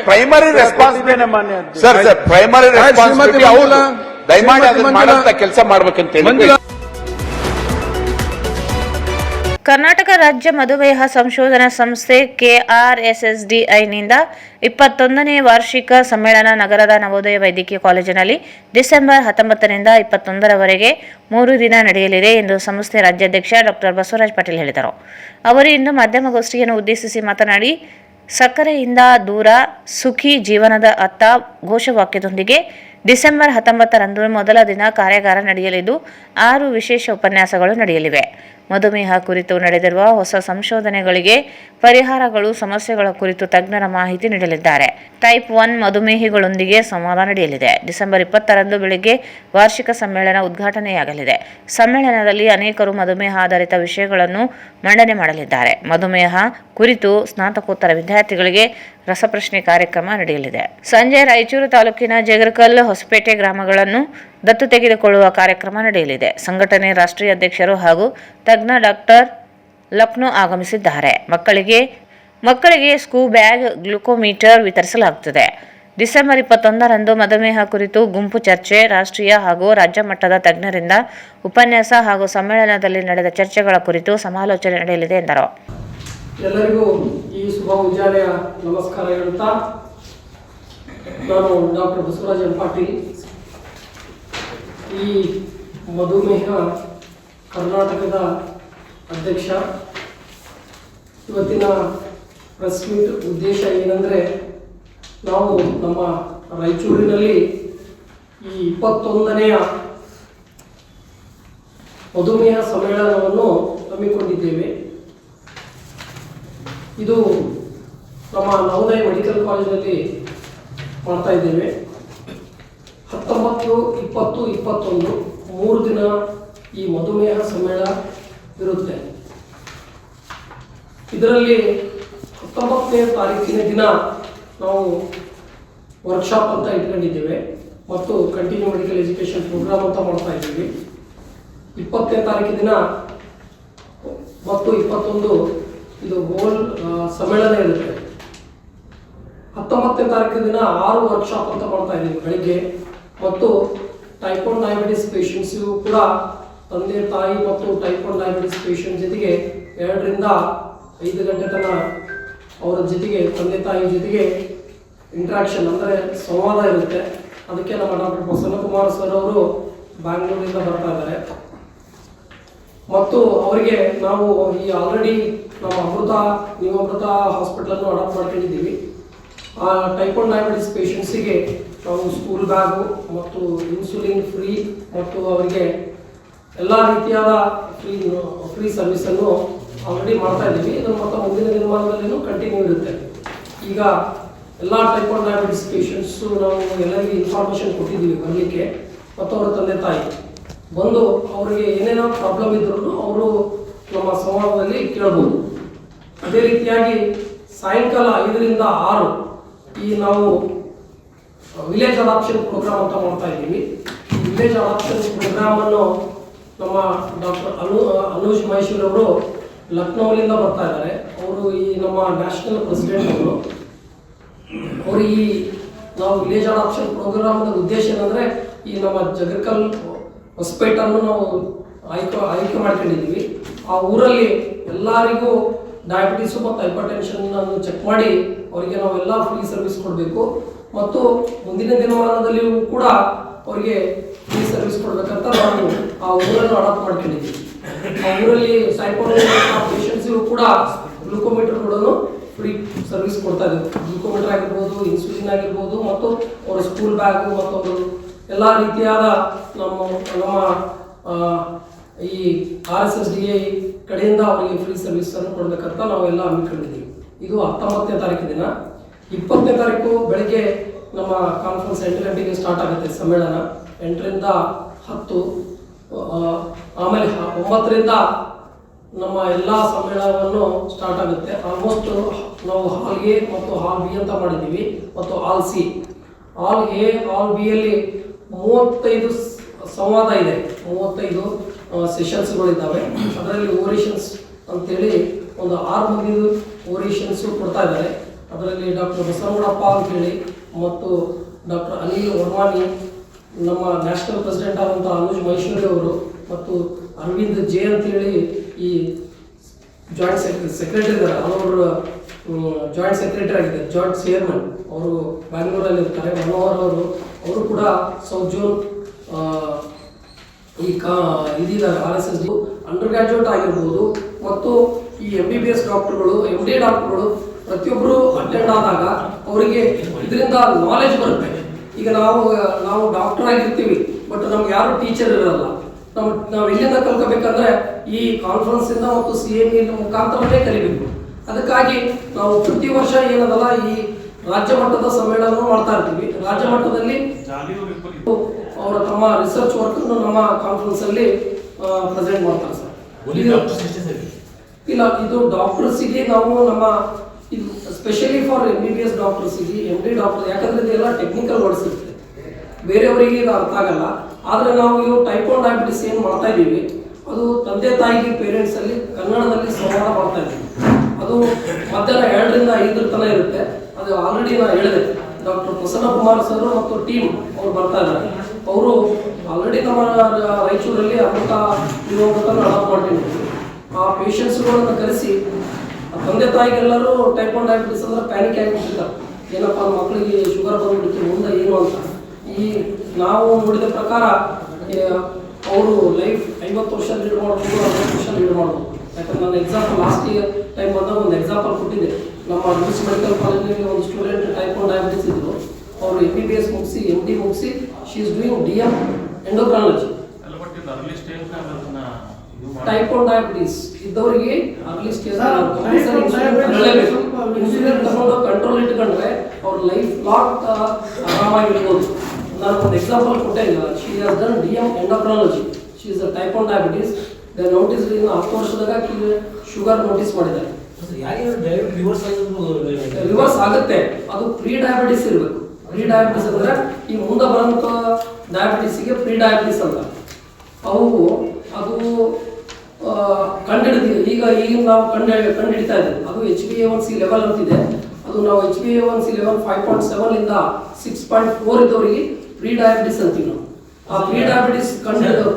primary responsibility sir primary responsibility ಹೌದು, ದಯಮಾಡಿ ಅದನ್ನ ಮಾಡುವಂತ ಕೆಲಸ ಮಾಡ್ಬೇಕಂತ ಹೇಳಿ. ಕರ್ನಾಟಕ ರಾಜ್ಯ ಮಧುಮೇಹ ಸಂಶೋಧನಾ ಸಂಸ್ಥೆ KRSSDIನಿಂದ 21ನೇ ವಾರ್ಷಿಕ ಸಮ್ಮೇಳನ ನಗರದ ನವೋದಯ ವೈದ್ಯಕೀಯ ಕಾಲೇಜಿನಲ್ಲಿ ಡಿಸೆಂಬರ್ 19ರಿಂದ 21ರವರೆಗೆ 3 ದಿನ ನಡೆಯಲಿದೆ ಎಂದು ಸಂಸ್ಥೆ ರಾಜ್ಯಾಧ್ಯಕ್ಷ ಡಾಕ್ಟರ್ ಬಸವರಾಜ ಪಾಟೀಲ್ ಹೇಳಿದರು. ಅವರು ಇಂದು ಮಾಧ್ಯಮಗೋಷ್ಠಿಯನ್ನು ಉದ್ದೇಶಿಸಿ ಮಾತನಾಡಿ, ಸಕ್ಕರೆಯಿಂದ ದೂರ ಸುಖಿ ಜೀವನದ ಅತ್ತ ಘೋಷವಾಕ್ಯದೊಂದಿಗೆ ಡಿಸೆಂಬರ್ 19ರಂದು ಮೊದಲ ದಿನ ಕಾರ್ಯಾಗಾರ ನಡೆಯಲಿದ್ದು 6 ವಿಶೇಷ ಉಪನ್ಯಾಸಗಳು ನಡೆಯಲಿವೆ. ಮಧುಮೇಹ ಕುರಿತು ನಡೆದಿರುವ ಹೊಸ ಸಂಶೋಧನೆಗಳಿಗೆ ಪರಿಹಾರಗಳು, ಸಮಸ್ಯೆಗಳ ಕುರಿತು ತಜ್ಞರ ಮಾಹಿತಿ ನೀಡಲಿದ್ದಾರೆ. ಟೈಪ್ 1 ಮಧುಮೇಹಿಗಳೊಂದಿಗೆ ಸಂವಾದ ನಡೆಯಲಿದೆ. ಡಿಸೆಂಬರ್ 20ರಂದು ಬೆಳಗ್ಗೆ ವಾರ್ಷಿಕ ಸಮ್ಮೇಳನ ಉದ್ಘಾಟನೆಯಾಗಲಿದೆ. ಸಮ್ಮೇಳನದಲ್ಲಿ ಅನೇಕರು ಮಧುಮೇಹ ಆಧಾರಿತ ವಿಷಯಗಳನ್ನು ಮಂಡನೆ ಮಾಡಲಿದ್ದಾರೆ. ಮಧುಮೇಹ ಕುರಿತು ಸ್ನಾತಕೋತ್ತರ ವಿದ್ಯಾರ್ಥಿಗಳಿಗೆ ರಸಪ್ರಶ್ನೆ ಕಾರ್ಯಕ್ರಮ ನಡೆಯಲಿದೆ. ಸಂಜೆ ರಾಯಚೂರು ತಾಲೂಕಿನ ಜೇಗರಕಲ್, ಹೊಸಪೇಟೆ ಗ್ರಾಮಗಳನ್ನು ದತ್ತು ತೆಗೆದುಕೊಳ್ಳುವ ಕಾರ್ಯಕ್ರಮ ನಡೆಯಲಿದೆ. ಸಂಘಟನೆ ರಾಷ್ಟ್ರೀಯ ಅಧ್ಯಕ್ಷರು ಹಾಗೂ ತಜ್ಞ ಡಾಕ್ಟರ್ ಲಕ್ನೋ ಆಗಮಿಸಿದ್ದಾರೆ. ಮಕ್ಕಳಿಗೆ ಸ್ಕೂ ಬ್ಯಾಗ್, ಗ್ಲೂಕೋಮೀಟರ್ ವಿತರಿಸಲಾಗುತ್ತದೆ. ಡಿಸೆಂಬರ್ 21ರಂದು ಮಧುಮೇಹ ಕುರಿತು ಗುಂಪು ಚರ್ಚೆ, ರಾಷ್ಟ್ರೀಯ ಹಾಗೂ ರಾಜ್ಯ ಮಟ್ಟದ ತಜ್ಞರಿಂದ ಉಪನ್ಯಾಸ ಹಾಗೂ ಸಮ್ಮೇಳನದಲ್ಲಿ ನಡೆದ ಚರ್ಚೆಗಳ ಕುರಿತು ಸಮಾಲೋಚನೆ ನಡೆಯಲಿದೆ ಎಂದರು. ಎಲ್ಲರಿಗೂ ಈ ಶುಭ ಮುಂಜಾನೆಯ ನಮಸ್ಕಾರ ಹೇಳುತ್ತಾ, ನಾನು ಡಾಕ್ಟರ್ ಬಸವರಾಜ ಪಾಟೀಲ್, ಈ ಮಧುಮೇಹ ಕರ್ನಾಟಕದ ಅಧ್ಯಕ್ಷ. ಇವತ್ತಿನ ಪ್ರೆಸ್ ಮೀಟ್ ಉದ್ದೇಶ ಏನಂದರೆ, ನಾವು ನಮ್ಮ ರಾಯಚೂರಿನಲ್ಲಿ ಈ 21ನೇಯ ಮಧುಮೇಹ ಸಮ್ಮೇಳನವನ್ನು ಹಮ್ಮಿಕೊಂಡಿದ್ದೇವೆ. ಇದು ನಮ್ಮ ನವೋದಯ ಮೆಡಿಕಲ್ ಕಾಲೇಜಿನಲ್ಲಿ ಮಾಡ್ತಾ ಇದ್ದೇವೆ. 19, 20, 21 3 ದಿನ ಈ ಮಧುಮೇಹ ಸಮ್ಮೇಳನ ಇರುತ್ತೆ. ಇದರಲ್ಲಿ 19ನೇ ತಾರೀಕಿನ ದಿನ ನಾವು ವರ್ಕ್ಶಾಪ್ ಅಂತ ಇಟ್ಕೊಂಡಿದ್ದೇವೆ ಮತ್ತು ಕಂಟಿನ್ಯೂ ಮೆಡಿಕಲ್ ಎಜುಕೇಷನ್ ಪ್ರೋಗ್ರಾಮ್ ಅಂತ ಮಾಡ್ತಾ ಇದ್ದೀವಿ. 20ನೇ ತಾರೀಕಿನ ದಿನ ಮತ್ತು 21 ಇದು ಹೋಲ್ ಸಮ್ಮೇಳನ ಇರುತ್ತೆ. 19ನೇ ತಾರೀಕಿನ ದಿನ 6 ವರ್ಕ್ಶಾಪ್ ಅಂತ ಮಾಡ್ತಾ ಇದ್ದೀವಿ ಬೆಳಿಗ್ಗೆ. ಮತ್ತು ಟೈಪ್ 1 ಡಯಾಬಿಟಿಸ್ ಪೇಷಂಟ್ಸಿಗೂ ಕೂಡ ತಂದೆ ತಾಯಿ ಮತ್ತು ಟೈಪ್ 1 ಡಯಾಬಿಟಿಸ್ ಪೇಷಂಟ್ ಜೊತೆಗೆ 2 ರಿಂದ 5 ಗಂಟೆ ತನಕ ಅವರ ಜೊತೆಗೆ ತಂದೆ ತಾಯಿ ಜೊತೆಗೆ ಇಂಟ್ರಾಕ್ಷನ್ ಅಂದರೆ ಸಂವಾದ ಇರುತ್ತೆ. ಅದಕ್ಕೆ ನಮ್ಮ ಡಾಕ್ಟರ್ ಪ್ರಸನ್ನಕುಮಾರ್ ಸರ್ ಅವರು ಬ್ಯಾಂಗ್ಳೂರಿಂದ ಬರ್ತಾ ಇದ್ದಾರೆ. ಮತ್ತು ಅವರಿಗೆ ನಾವು ಈ ಆಲ್ರೆಡಿ ನಮ್ಮ ಅಮೃತ ಹಾಸ್ಪಿಟಲನ್ನು ಅಡಾಪ್ಟ್ ಮಾಡ್ಕೊಂಡಿದ್ದೀವಿ. ಆ ಟೈಪ್ 1 ಡಯಾಬಿಟಿಸ್ ಪೇಷಂಟ್ಸಿಗೆ ನಾವು ಸ್ಕೂಲ್ ಬ್ಯಾಗು ಮತ್ತು ಇನ್ಸುಲಿನ್ ಫ್ರೀ ಮತ್ತು ಅವರಿಗೆ ಎಲ್ಲ ರೀತಿಯಾದ ಫ್ರೀ ಸರ್ವಿಸನ್ನು ಆಲ್ರೆಡಿ ಮಾಡ್ತಾ ಇದ್ದೀವಿ. ಇದು ಮತ್ತು ಮುಂದಿನ ದಿನಮಾನದಲ್ಲಿನೂ ಕಂಟಿನ್ಯೂ ಇರುತ್ತೆ. ಈಗ ಎಲ್ಲ ಟೈಪ್ 1 ಡಯಾಬಿಟಿಸ್ ಪೇಷಂಟ್ಸು ನಾವು ಎಲ್ಲರಿಗೂ ಇನ್ಫಾರ್ಮೇಷನ್ ಕೊಟ್ಟಿದ್ದೀವಿ ಬರಲಿಕ್ಕೆ. ಮತ್ತು ಅವರ ತಂದೆ ತಾಯಿ ಬಂದು ಅವರಿಗೆ ಏನೇನೋ ಪ್ರಾಬ್ಲಮ್ ಇದ್ರೂ ಅವರು ನಮ್ಮ ಸಂವಾದದಲ್ಲಿ ಕೇಳ್ಬೋದು. ಅದೇ ರೀತಿಯಾಗಿ ಸಾಯಂಕಾಲ 5 ರಿಂದ 6 ಈ ನಾವು ವಿಲೇಜ್ ಅಡಾಪ್ಷನ್ ಪ್ರೋಗ್ರಾಮ್ ಅಂತ ಮಾಡ್ತಾ ಇದ್ದೀವಿ. ಈ ವಿಲೇಜ್ ಅಡಾಪ್ಷನ್ ಪ್ರೋಗ್ರಾಮನ್ನು ನಮ್ಮ ಡಾಕ್ಟರ್ ಅನುಜ್ ಮಹೇಶ್ವರಿ ಅವರು ಲಕ್ನೋಲಿಂದ ಬರ್ತಾ ಇದ್ದಾರೆ. ಅವರು ಈ ನಮ್ಮ ನ್ಯಾಷನಲ್ ಪ್ರೆಸಿಡೆಂಟ್ ಅವರು. ಈ ನಾವು ವಿಲೇಜ್ ಅಡಾಪ್ಷನ್ ಪ್ರೋಗ್ರಾಮ್ನ ಉದ್ದೇಶ ಏನಂದರೆ, ಈ ನಮ್ಮ ಜಗರ್ಕಲ್ ಹೊಸಪೇಟನ್ನು ನಾವು ಆಯ್ಕೆ ಮಾಡ್ಕೊಂಡಿದ್ದೀವಿ. ಆ ಊರಲ್ಲಿ ಎಲ್ಲರಿಗೂ ಡಯಾಬಿಟಿಸು ಮತ್ತು ಹೈಪರ್ ಟೆನ್ಷನ್ ಚೆಕ್ ಮಾಡಿ ಅವರಿಗೆ ನಾವೆಲ್ಲ ಫ್ರೀ ಸರ್ವಿಸ್ ಕೊಡಬೇಕು. ಮತ್ತು ಮುಂದಿನ ದಿನಮಾನದಲ್ಲಿಯೂ ಕೂಡ ಅವರಿಗೆ ಫ್ರೀ ಸರ್ವಿಸ್ ಕೊಡಬೇಕಂತ ನಾವು ಆ ಊರನ್ನು ಅಡಾಪ್ಟ್ ಮಾಡ್ಕೊಂಡಿದ್ದೀವಿ. ಆ ಊರಲ್ಲಿ ಪೇಷಂಟ್ಸಿಗೂ ಕೂಡ ಗ್ಲೂಕೋಮೀಟರ್ಗಳನ್ನು ಫ್ರೀ ಸರ್ವಿಸ್ ಕೊಡ್ತಾ ಇದ್ದೀವಿ. ಗ್ಲೂಕೋಮೀಟರ್ ಆಗಿರ್ಬೋದು, ಇನ್ಸುಲಿನ್ ಆಗಿರ್ಬೋದು, ಮತ್ತು ಅವರ ಸ್ಕೂಲ್ ಬ್ಯಾಗು ಮತ್ತು ಅವರು ಎಲ್ಲ ರೀತಿಯಾದ ನಮ್ಮ ಈ RSSDA ಕಡೆಯಿಂದ ಅವರಿಗೆ ಫ್ರೀ ಸರ್ವಿಸನ್ನು ಕೊಡಬೇಕಂತ ನಾವೆಲ್ಲ ಹಮ್ಮಿಕೊಂಡಿದ್ದೀವಿ. ಇದು 19ನೇ ತಾರೀಕು ದಿನ. 20ನೇ ತಾರೀಕು ಬೆಳಗ್ಗೆ ನಮ್ಮ ಕಾನ್ಫರೆನ್ಸ್ 8 ಗಂಟೆಗೆ ಸ್ಟಾರ್ಟ್ ಆಗುತ್ತೆ ಸಮ್ಮೇಳನ. 8 ರಿಂದ 10 ಆಮೇಲೆ 9 ರಿಂದ ನಮ್ಮ ಎಲ್ಲ ಸಮ್ಮೇಳನವನ್ನು ಸ್ಟಾರ್ಟ್ ಆಗುತ್ತೆ. ಆಲ್ಮೋಸ್ಟ್ ನಾವು ಹಾಲ್ A ಮತ್ತು ಹಾಲ್ B ಅಂತ ಮಾಡಿದ್ದೀವಿ, ಮತ್ತು ಹಾಲ್ C. Hall A, hall B ಯಲ್ಲಿ 35 ಸಂವಾದ ಇದೆ, 35 ಸೆಷನ್ಸ್ಗಳಿದ್ದಾವೆ. ಅದರಲ್ಲಿ ಓರೇಷನ್ಸ್ ಅಂತೇಳಿ ಒಂದು 6 ಮಂದಿ ಓರೇಷನ್ಸು ಕೊಡ್ತಾ ಇದ್ದಾರೆ. ಅದರಲ್ಲಿ ಡಾಕ್ಟರ್ ಬಸವನಗೌಡಪ್ಪ ಅಂತೇಳಿ ಮತ್ತು ಡಾಕ್ಟರ್ ಅನಿಲ್ ವರ್ಮಾನಿ, ನಮ್ಮ ನ್ಯಾಷನಲ್ ಪ್ರೆಸಿಡೆಂಟ್ ಆದಂಥ ಅನುಜ್ ಮಹೇಶ್ವರಿ ಅವರು, ಮತ್ತು ಅರವಿಂದ್ ಜೆ ಅಂತೇಳಿ ಈ ಜಾಯಿಂಟ್ ಸೆಕ್ರೆಟರಿ ಇದ್ದಾರೆ. ಅವರು ಜಾಯಿಂಟ್ ಸೆಕ್ರೆಟರಿ ಆಗಿದ್ದಾರೆ, ಜಾಯಿಂಟ್ ಚೇರ್ಮನ್. ಅವರು ಬ್ಯಾಂಗ್ಳೂರಲ್ಲಿ ಇರ್ತಾರೆ. ಮನೋಹರ್ ಅವರು ಕೂಡ ಸೌತ್ ಜೋನ್ ಇದಿದ್ದಾರೆ. RSSD ಅಂಡರ್ ಗ್ರಾಜುಯೇಟ್ ಆಗಿರ್ಬೋದು, ಮತ್ತು ಈ MBBS ಡಾಕ್ಟರ್ಗಳು, MD ಡಾಕ್ಟರ್ಗಳು ಪ್ರತಿಯೊಬ್ಬರು ಅಟೆಂಡ್ ಆದಾಗ ಅವರಿಗೆ ಇದರಿಂದ ನಾಲೆಜ್ ಬರುತ್ತೆ. ಈಗ ನಾವು ಡಾಕ್ಟರ್ ಆಗಿರ್ತೀವಿ, ಬಟ್ ನಮ್ಗೆ ಯಾರು ಟೀಚರ್ ಇರಲ್ಲ. ನಾವು ಎಲ್ಲಿಂದ ಕಲ್ಕೋಬೇಕಂದ್ರೆ ಈ ಕಾನ್ಫರೆನ್ಸಿಂದ ಮತ್ತು CME ಮುಖಾಂತರನೇ ಕಲಿಬೇಕು. ಅದಕ್ಕಾಗಿ ನಾವು ಪ್ರತಿ ವರ್ಷ ಏನದಲ್ಲ ಈ ರಾಜ್ಯ ಮಟ್ಟದ ಸಮ್ಮೇಳನ ಮಾಡ್ತಾ ಇರ್ತೀವಿ. ರಾಜ್ಯ ಮಟ್ಟದಲ್ಲಿ ಅವರ ತಮ್ಮ ರಿಸರ್ಚ್ ವರ್ಕ್ ನಮ್ಮ ಕಾನ್ಫರೆನ್ಸ್ ಅಲ್ಲಿ ಪ್ರೆಸೆಂಟ್ ಮಾಡ್ತಾರೆ ಸರ್. ಇಲ್ಲ, ಇದು ಡಾಕ್ಟರ್ಸಿಗೆ ನಾವು ನಮ್ಮ ಇದು specially for MBBS ಡಾಕ್ಟರ್ಸಿಗೆ, MD doctor, ಯಾಕಂದ್ರೆ ಇದೆಲ್ಲ ಟೆಕ್ನಿಕಲ್ ವರ್ಡ್ಸ್ ಇರುತ್ತೆ, ಬೇರೆಯವರಿಗೆ ಇದು ಅರ್ಥ ಆಗಲ್ಲ. ಆದರೆ ನಾವು ಇವು ಟೈಪ್ 1 ಡಯಾಬಿಟಿಸ್ ಏನು ಮಾಡ್ತಾ ಇದ್ದೀವಿ, ಅದು ತಂದೆ ತಾಯಿಗೆ ಪೇರೆಂಟ್ಸ್ ಅಲ್ಲಿ ಕನ್ನಡದಲ್ಲಿ ಸಂವಾದ ಮಾಡ್ತಾ ಇದ್ದೀವಿ. ಅದು ಮಧ್ಯಾಹ್ನ 2 ರಿಂದ 5 ತನಕ ಇರುತ್ತೆ. ಅದು ಆಲ್ರೆಡಿ ನಾನು ಹೇಳಿದೆ, ಡಾಕ್ಟರ್ ಪ್ರಸನ್ನ ಕುಮಾರ್ ಸರ್ ಮತ್ತು ಟೀಮ್ ಅವ್ರು ಬರ್ತಾ ಇದ್ದಾರೆ. ಅವರು ಆಲ್ರೆಡಿ ನಮ್ಮ ರಾಯಚೂರಲ್ಲಿ ಅಮೃತ ಇರುವಂಥದ್ದನ್ನು ಅಲಾಟ್ ಮಾಡ್ತೀನಿ. ಆ ಪೇಷಂಟ್ಸ್ಗಳನ್ನು ಕರೆಸಿ ತಂದೆ ತಾಯಿಗೆಲ್ಲರೂ ಟೈಪ್ 1 ಡಯಾಬಿಟಿಸ್ ಅಂದ್ರೆ ಪ್ಯಾನಿಕ್ ಆಗಿಬಿಟ್ಟಿದ್ದಾರೆ. ಏನಪ್ಪ ಮಕ್ಕಳಿಗೆ ಶುಗರ್ ಬಂದ್ಬಿಡುತ್ತೆ ಮುಂದೆ ಏನು ಅಂತ. ಈ ನಾವು ನೋಡಿದ ಪ್ರಕಾರ ಅವರು ಲೈಫ್ 50 ವರ್ಷ ಲೀಡ್ ಮಾಡ್ಬೋದು, 60 ವರ್ಷ ಲೀಡ್ ಮಾಡ್ಬೋದು. ಯಾಕಂದ್ರೆ ನಾನು ಎಕ್ಸಾಂಪಲ್ ಲಾಸ್ಟ್ ಇಯರ್ ಟೈಮ್ ಬಂದಾಗ ಒಂದು ಎಕ್ಸಾಂಪಲ್ ಕೊಟ್ಟಿದ್ದೆ. ನಮ್ಮ ಮಿಸ್ ಮೆಡಿಕಲ್ ಕಾಲೇಜಿನಲ್ಲಿ ಒಂದು ಸ್ಟೂಡೆಂಟ್ ಟೈಪ್ 1 ಡಯಾಬಿಟಿಸ್ ಇದ್ರು. ಅವರು MBBS ಮುಗಿಸಿ MD ಮುಗಿಸಿ she is doing DM endocrinology. Type 1 diabetes ಇದ್ದವರಿಗೆ ಅರ್ಲಿ ಸ್ಟೇಜ್ ಇನ್ಸುಲಿನ್ ತಗೊಂಡು ಕಂಟ್ರೋಲ್ ಇಟ್ಕೊಂಡ್ರೆ ಅವ್ರ ಲೈಫ್ ಲಾಂಗ್ ಆರಾಮಾಗಿರ್ಬೋದು. ನಾನು ಒಂದು ಎಕ್ಸಾಂಪಲ್ ಕೊಟ್ಟೆ. She has done DM endocrinology. She is a type 1 diabetes. The notice ಇನ್ನು 10 ವರ್ಷದಾಗ ಶುಗರ್ ನೋಟಿಸ್ ಮಾಡಿದ್ದಾರೆ. ರಿವರ್ಸ್ ಆಗುತ್ತೆ. ಅದು ಪ್ರೀ ಡಯಾಬಿಟಿಸ್ ಇರಬೇಕು. ಪ್ರೀ ಡಯಾಬಿಟಿಸ್ ಅಂದ್ರೆ ಈ ಮುಂದೆ ಬರೋಂಥ ಡಯಾಬಿಟಿಸ್ಗೆ ಪ್ರೀ ಡಯಾಬಿಟಿಸ್ ಅಂತ. ಅವು ಅದು ಕಂಡುಹಿಡಿದಿದೆ. ಈಗ ನಾವು ಕಂಡುಹಿಡಿತಾ ಇದ್ದೀವಿ. ಅದು HbA1c ಲೆವೆಲ್ ಅಂತಿದೆ. ಅದು ನಾವು HbA1c ಲೆವೆಲ್ 5.7 ಇಂದ 6.4 ಇದ್ದವರಿಗೆ ಪ್ರೀ ಡಯಾಬಿಟಿಸ್ ಅಂತೀವಿ ನಾವು. ಆ ಪ್ರೀ ಡಯಾಬಿಟಿಸ್ ಕಂಡುಹಿಡಿದವರು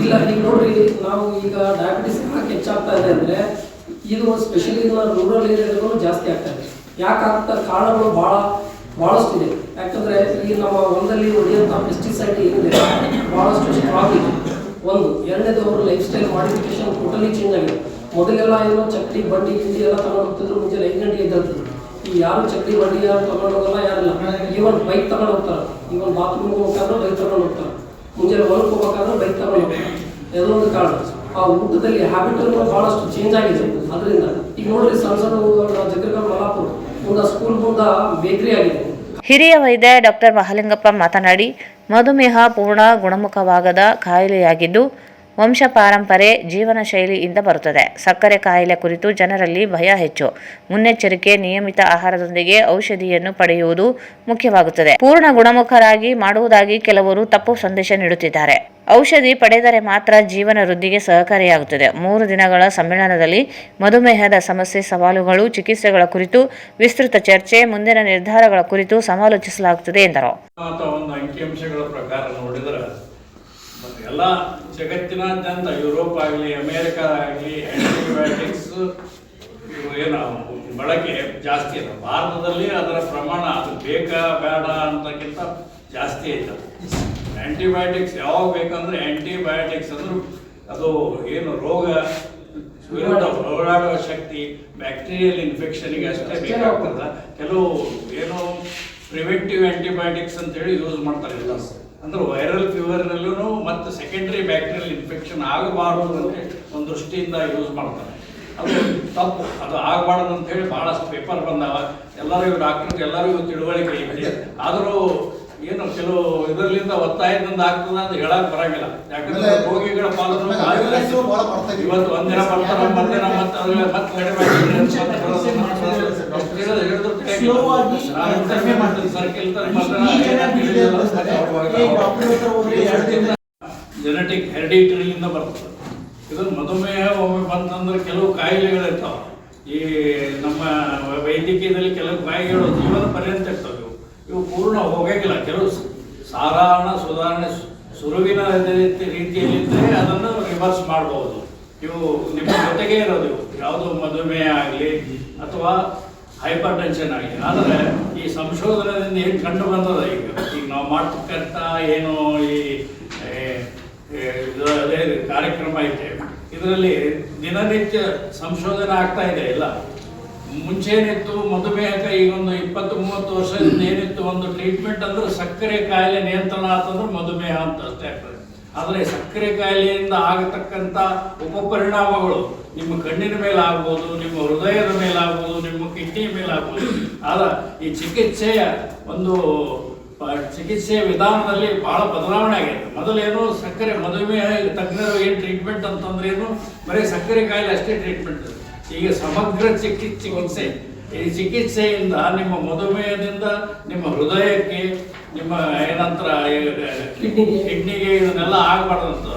ಇಲ್ಲ. ಈಗ ನೋಡ್ರಿ, ನಾವು ಈಗ ಡಯಾಬಿಟಿಸ್ ಯಾಕೆ ಹೆಚ್ಚಾಗ್ತಾ ಇದೆ ಅಂದ್ರೆ ಇದು ಸ್ಪೆಷಲಿ ರೂರಲ್ ಏರಿಯಾದಲ್ಲೂ ಜಾಸ್ತಿ ಆಗ್ತಾ ಇದೆ. ಯಾಕೆ ಆಗ್ತಾ ಕಾರಣಗಳು ಬಹಳಷ್ಟಿದೆ. ಯಾಕಂದ್ರೆ ಈ ನಮ್ಮ ಹೊಲದಲ್ಲಿ ಹೊಡೆಯುವಂಥ ಪೆಸ್ಟಿಸೈಡ್ ಏನಿದೆ ಬಹಳಷ್ಟು ಸ್ಟ್ರಾಂಗ್ ಇದೆ. ಒಂದು ಎರಡನೇದು ಅವ್ರ life style modification totally change ಆಗಿದೆ. ಮೊದಲೆಲ್ಲ ಏನೋ ಚಕ್ಡಿ ಬಂಡಿ ಗಿಂಡಿ ಎಲ್ಲ ತಗೊಂಡು ಹೋಗ್ತಿದ್ರು. ಮುಂಚೆ 5 ಗಂಟೆಗೆ ಎದ್ದೇಳ್ತಿದ್ರು. ಈ ಯಾರು ಚಕ್ಡಿ ಬಂಡಿ ಯಾರು ತಗೊಂಡು ಹೋಗಲ್ಲ, ಯಾರಿಲ್ಲ. ಈವನ್ ಬೈಕ್ ತಗೊಂಡು ಹೋಗ್ತಾರೆ. ಈವನ್ ಬಾತ್ರೂಮ್ಗೆ ಹೋಗ್ಬೇಕಾದ್ರೆ ಬೈಕ್ ತಗೊಂಡು ಹೋಗ್ತಾರೆ. ಮುಂಜಾನೆ ಹೊಲಕ್ಕೆ ಹೋಗ್ಬೇಕಾದ್ರೆ ಬೈಕ್ ತಗೊಂಡು ಹೋಗ್ತಾರೆ. ಎಲ್ಲೊಂದು ಕಾರಣ ಆ ಊಟದಲ್ಲಿ ಹ್ಯಾಬಿಟ್ ಬಹಳಷ್ಟು ಚೇಂಜ್ ಆಗಿದೆ. ಅದರಿಂದ ಈಗ ನೋಡ್ರಿ ಸಣ್ಣ ಜಗ್ಗರ್ಗಲ್ ಮಲಾಪುರ ಮುಂದೆ ಸ್ಕೂಲ್ ಮುಂದೆ ಬೇಕರಿ ಆಗಿದೆ. ಹಿರಿಯ ವೈದ್ಯ ಡಾಕ್ಟರ್ ಮಹಾಲಿಂಗಪ್ಪ ಮಾತನಾಡಿ, ಮಧುಮೇಹ ಪೂರ್ಣ ಗುಣಮುಖವಾಗದ ಕಾಯಿಲೆಯಾಗಿದ್ದು ವಂಶ ಪಾರಂಪರೆ ಜೀವನ ಶೈಲಿಯಿಂದ ಬರುತ್ತದೆ. ಸಕ್ಕರೆ ಕಾಯಿಲೆ ಕುರಿತು ಜನರಲ್ಲಿ ಭಯ ಹೆಚ್ಚು. ಮುನ್ನೆಚ್ಚರಿಕೆ, ನಿಯಮಿತ ಆಹಾರದೊಂದಿಗೆ ಔಷಧಿಯನ್ನು ಪಡೆಯುವುದು ಮುಖ್ಯವಾಗುತ್ತದೆ. ಪೂರ್ಣ ಗುಣಮುಖರಾಗಿ ಮಾಡುವುದಾಗಿ ಕೆಲವರು ತಪ್ಪು ಸಂದೇಶ ನೀಡುತ್ತಿದ್ದಾರೆ. ಔಷಧಿ ಪಡೆದರೆ ಮಾತ್ರ ಜೀವನ ವೃದ್ಧಿಗೆ ಸಹಕಾರಿಯಾಗುತ್ತದೆ. 3 ದಿನಗಳ ಸಮ್ಮೇಳನದಲ್ಲಿ ಮಧುಮೇಹದ ಸಮಸ್ಯೆ, ಸವಾಲುಗಳು, ಚಿಕಿತ್ಸೆಗಳ ಕುರಿತು ವಿಸ್ತೃತ ಚರ್ಚೆ, ಮುಂದಿನ ನಿರ್ಧಾರಗಳ ಕುರಿತು ಸಮಾಲೋಚಿಸಲಾಗುತ್ತದೆ ಎಂದರು. ಅಂಕಿಅಂಶಗಳ ಪ್ರಕಾರ ನೋಡಿದರೆ ಎಲ್ಲ ಜಗತ್ತಿನಾದ್ಯಂತ ಯುರೋಪ್ ಆಗಲಿ, ಅಮೇರಿಕಾ ಆಗಲಿ, ಆಂಟಿಬಯೋಟಿಕ್ಸ್ ಏನು ಬಳಕೆ ಜಾಸ್ತಿ ಇದೆ. ಭಾರತದಲ್ಲಿ ಅದರ ಪ್ರಮಾಣ ಅದು ಬೇಕಾ ಬೇಡ ಅಂತಕ್ಕಿಂತ ಜಾಸ್ತಿ ಐತೆ. ಆಂಟಿಬಯೋಟಿಕ್ಸ್ ಯಾವಾಗ ಬೇಕಂದ್ರೆ ಆಂಟಿಬಯೋಟಿಕ್ಸ್ ಅಂದ್ರೆ ಅದು ಏನು ರೋಗ ವಿರುದ್ಧ ಹೋರಾಡುವ ಶಕ್ತಿ, ಬ್ಯಾಕ್ಟೀರಿಯಲ್ ಇನ್ಫೆಕ್ಷನ್ಗೆ ಅಷ್ಟೇ ಬೇಕಾಗ್ತದೆ. ಕೆಲವು ಏನು ಪ್ರಿವೆಂಟಿವ್ ಆಂಟಿಬಯೋಟಿಕ್ಸ್ ಅಂತೇಳಿ ಯೂಸ್ ಮಾಡ್ತಾರೆ. ಇಲ್ಲ ಅಂದ್ರೆ ವೈರಲ್ ಫೀವರ್ನಲ್ಲೂ ಮತ್ತು ಸೆಕೆಂಡ್ರಿ ಬ್ಯಾಕ್ಟೀರಿಯಲ್ ಇನ್ಫೆಕ್ಷನ್ ಆಗಬಾರ್ದು ಅಂತ ಒಂದು ದೃಷ್ಟಿಯಿಂದ ಯೂಸ್ ಮಾಡ್ತಾರೆ. ಅದು ತಪ್ಪು. ಅದು ಆಗಬಾರ್ದು ಅಂತ ಹೇಳಿ ಭಾಳಷ್ಟು ಪೇಪರ್ ಬಂದಾವ. ಎಲ್ಲರಿಗೂ ಡಾಕ್ಟರ್ಗೆ ಎಲ್ಲರಿಗೂ ತಿಳುವಳಿಕೆ ಐತಿ. ಆದರೂ ಏನು ಕೆಲವು ಇದರಿಂದ ಒತ್ತಾಯದಿಂದ ಆಗ್ತದ ಅಂತ ಹೇಳಕ್ ಬರಂಗಿಲ್ಲ. ಯಾಕಂದ್ರೆ ರೋಗಿಗಳ ಪಾಲನೆ ಇವತ್ತು ಒಂದಿನ ಬರ್ತಾರೆ, ಮರ್ದಿನ ಮತ್ತೆ ಕಡಿಮೆ ಜೆನೆಟಿಕ್ ಹೆರಿಡಿಟರಿಯಿಂದ ಬರ್ತದೆ. ಇದನ್ನು ಮಧುಮೇಹ ಒಮ್ಮೆ ಬಂತಂದ್ರೆ ಕೆಲವು ಕಾಯಿಲೆಗಳಿರ್ತಾವೆ. ಈ ನಮ್ಮ ವೈದ್ಯಕೀಯದಲ್ಲಿ ಕೆಲವು ಕಾಯಿಲೆಗಳು ಜೀವನ ಪರ್ಯಂತ ಇರ್ತವೆ. ಇವು ಪೂರ್ಣ ಹೋಗಂಗಿಲ್ಲ. ಕೆಲವು ಸುಧಾರಣೆ ಸುರುವಿನ ರೀತಿಯಲ್ಲಿದ್ದರೆ ಅದನ್ನು ರಿವರ್ಸ್ ಮಾಡಬಹುದು. ಇವು ನಿಮ್ಮ ಜೊತೆಗೆ ಇರೋದು. ಯಾವುದು ಮಧುಮೇಹ ಆಗಲಿ ಅಥವಾ ಹೈಪರ್ ಟೆನ್ಷನ್ ಆಗಲಿ. ಆದರೆ ಈ ಸಂಶೋಧನೆಯಿಂದ ಏನು ಕಂಡು ಬಂದದ ಈಗ ನಾವು ಮಾಡ್ತಕ್ಕಂಥ ಏನು ಈ ಅದೇ ಕಾರ್ಯಕ್ರಮ ಐತೆ, ಇದರಲ್ಲಿ ದಿನನಿತ್ಯ ಸಂಶೋಧನೆ ಆಗ್ತಾ ಇದೆ. ಇಲ್ಲ ಮುಂಚೆನಿತ್ತು ಮಧುಮೇಹಕ್ಕೆ ಈಗ ಒಂದು 20-30 ವರ್ಷದಿಂದ ಏನಿತ್ತು ಒಂದು ಟ್ರೀಟ್ಮೆಂಟ್ ಅಂದ್ರೆ ಸಕ್ಕರೆ ಕಾಯಿಲೆ ನಿಯಂತ್ರಣ ಅಂತಂದ್ರೆ ಮಧುಮೇಹ ಅಂತ ಅಷ್ಟೇ ಆಗ್ತದೆ. ಆದರೆ ಸಕ್ಕರೆ ಕಾಯಿಲೆಯಿಂದ ಆಗತಕ್ಕಂಥ ಉಪಪರಿಣಾಮಗಳು ನಿಮ್ಮ ಕಣ್ಣಿನ ಮೇಲೆ ಆಗ್ಬೋದು, ನಿಮ್ಮ ಹೃದಯದ ಮೇಲೆ ಆಗ್ಬೋದು, ನಿಮ್ಮ ಕಿಡ್ನಿ ಮೇಲೆ ಆಗ್ಬೋದು. ಆದ್ರೆ ಈ ಚಿಕಿತ್ಸೆಯ ವಿಧಾನದಲ್ಲಿ ಬಹಳ ಬದಲಾವಣೆ ಆಗಿದೆ. ಮೊದಲೇನು ಸಕ್ಕರೆ ಮಧುಮೇಹ ತಜ್ಞರು ಏನು ಟ್ರೀಟ್ಮೆಂಟ್ ಅಂತಂದ್ರೆ ಏನು ಬರೀ ಸಕ್ಕರೆ ಕಾಯಿಲೆ ಅಷ್ಟೇ ಟ್ರೀಟ್ಮೆಂಟ್. ಈಗ ಸಮಗ್ರ ಚಿಕಿತ್ಸೆ. ಈ ಚಿಕಿತ್ಸೆಯಿಂದ ನಿಮ್ಮ ಮಧುಮೇಹದಿಂದ ನಿಮ್ಮ ಹೃದಯಕ್ಕೆ, ನಿಮ್ಮ ಏನಂತರ ಕಿಡ್ನಿಗೆ ಇದನ್ನೆಲ್ಲ ಆಗಬಾರ್ದಂತ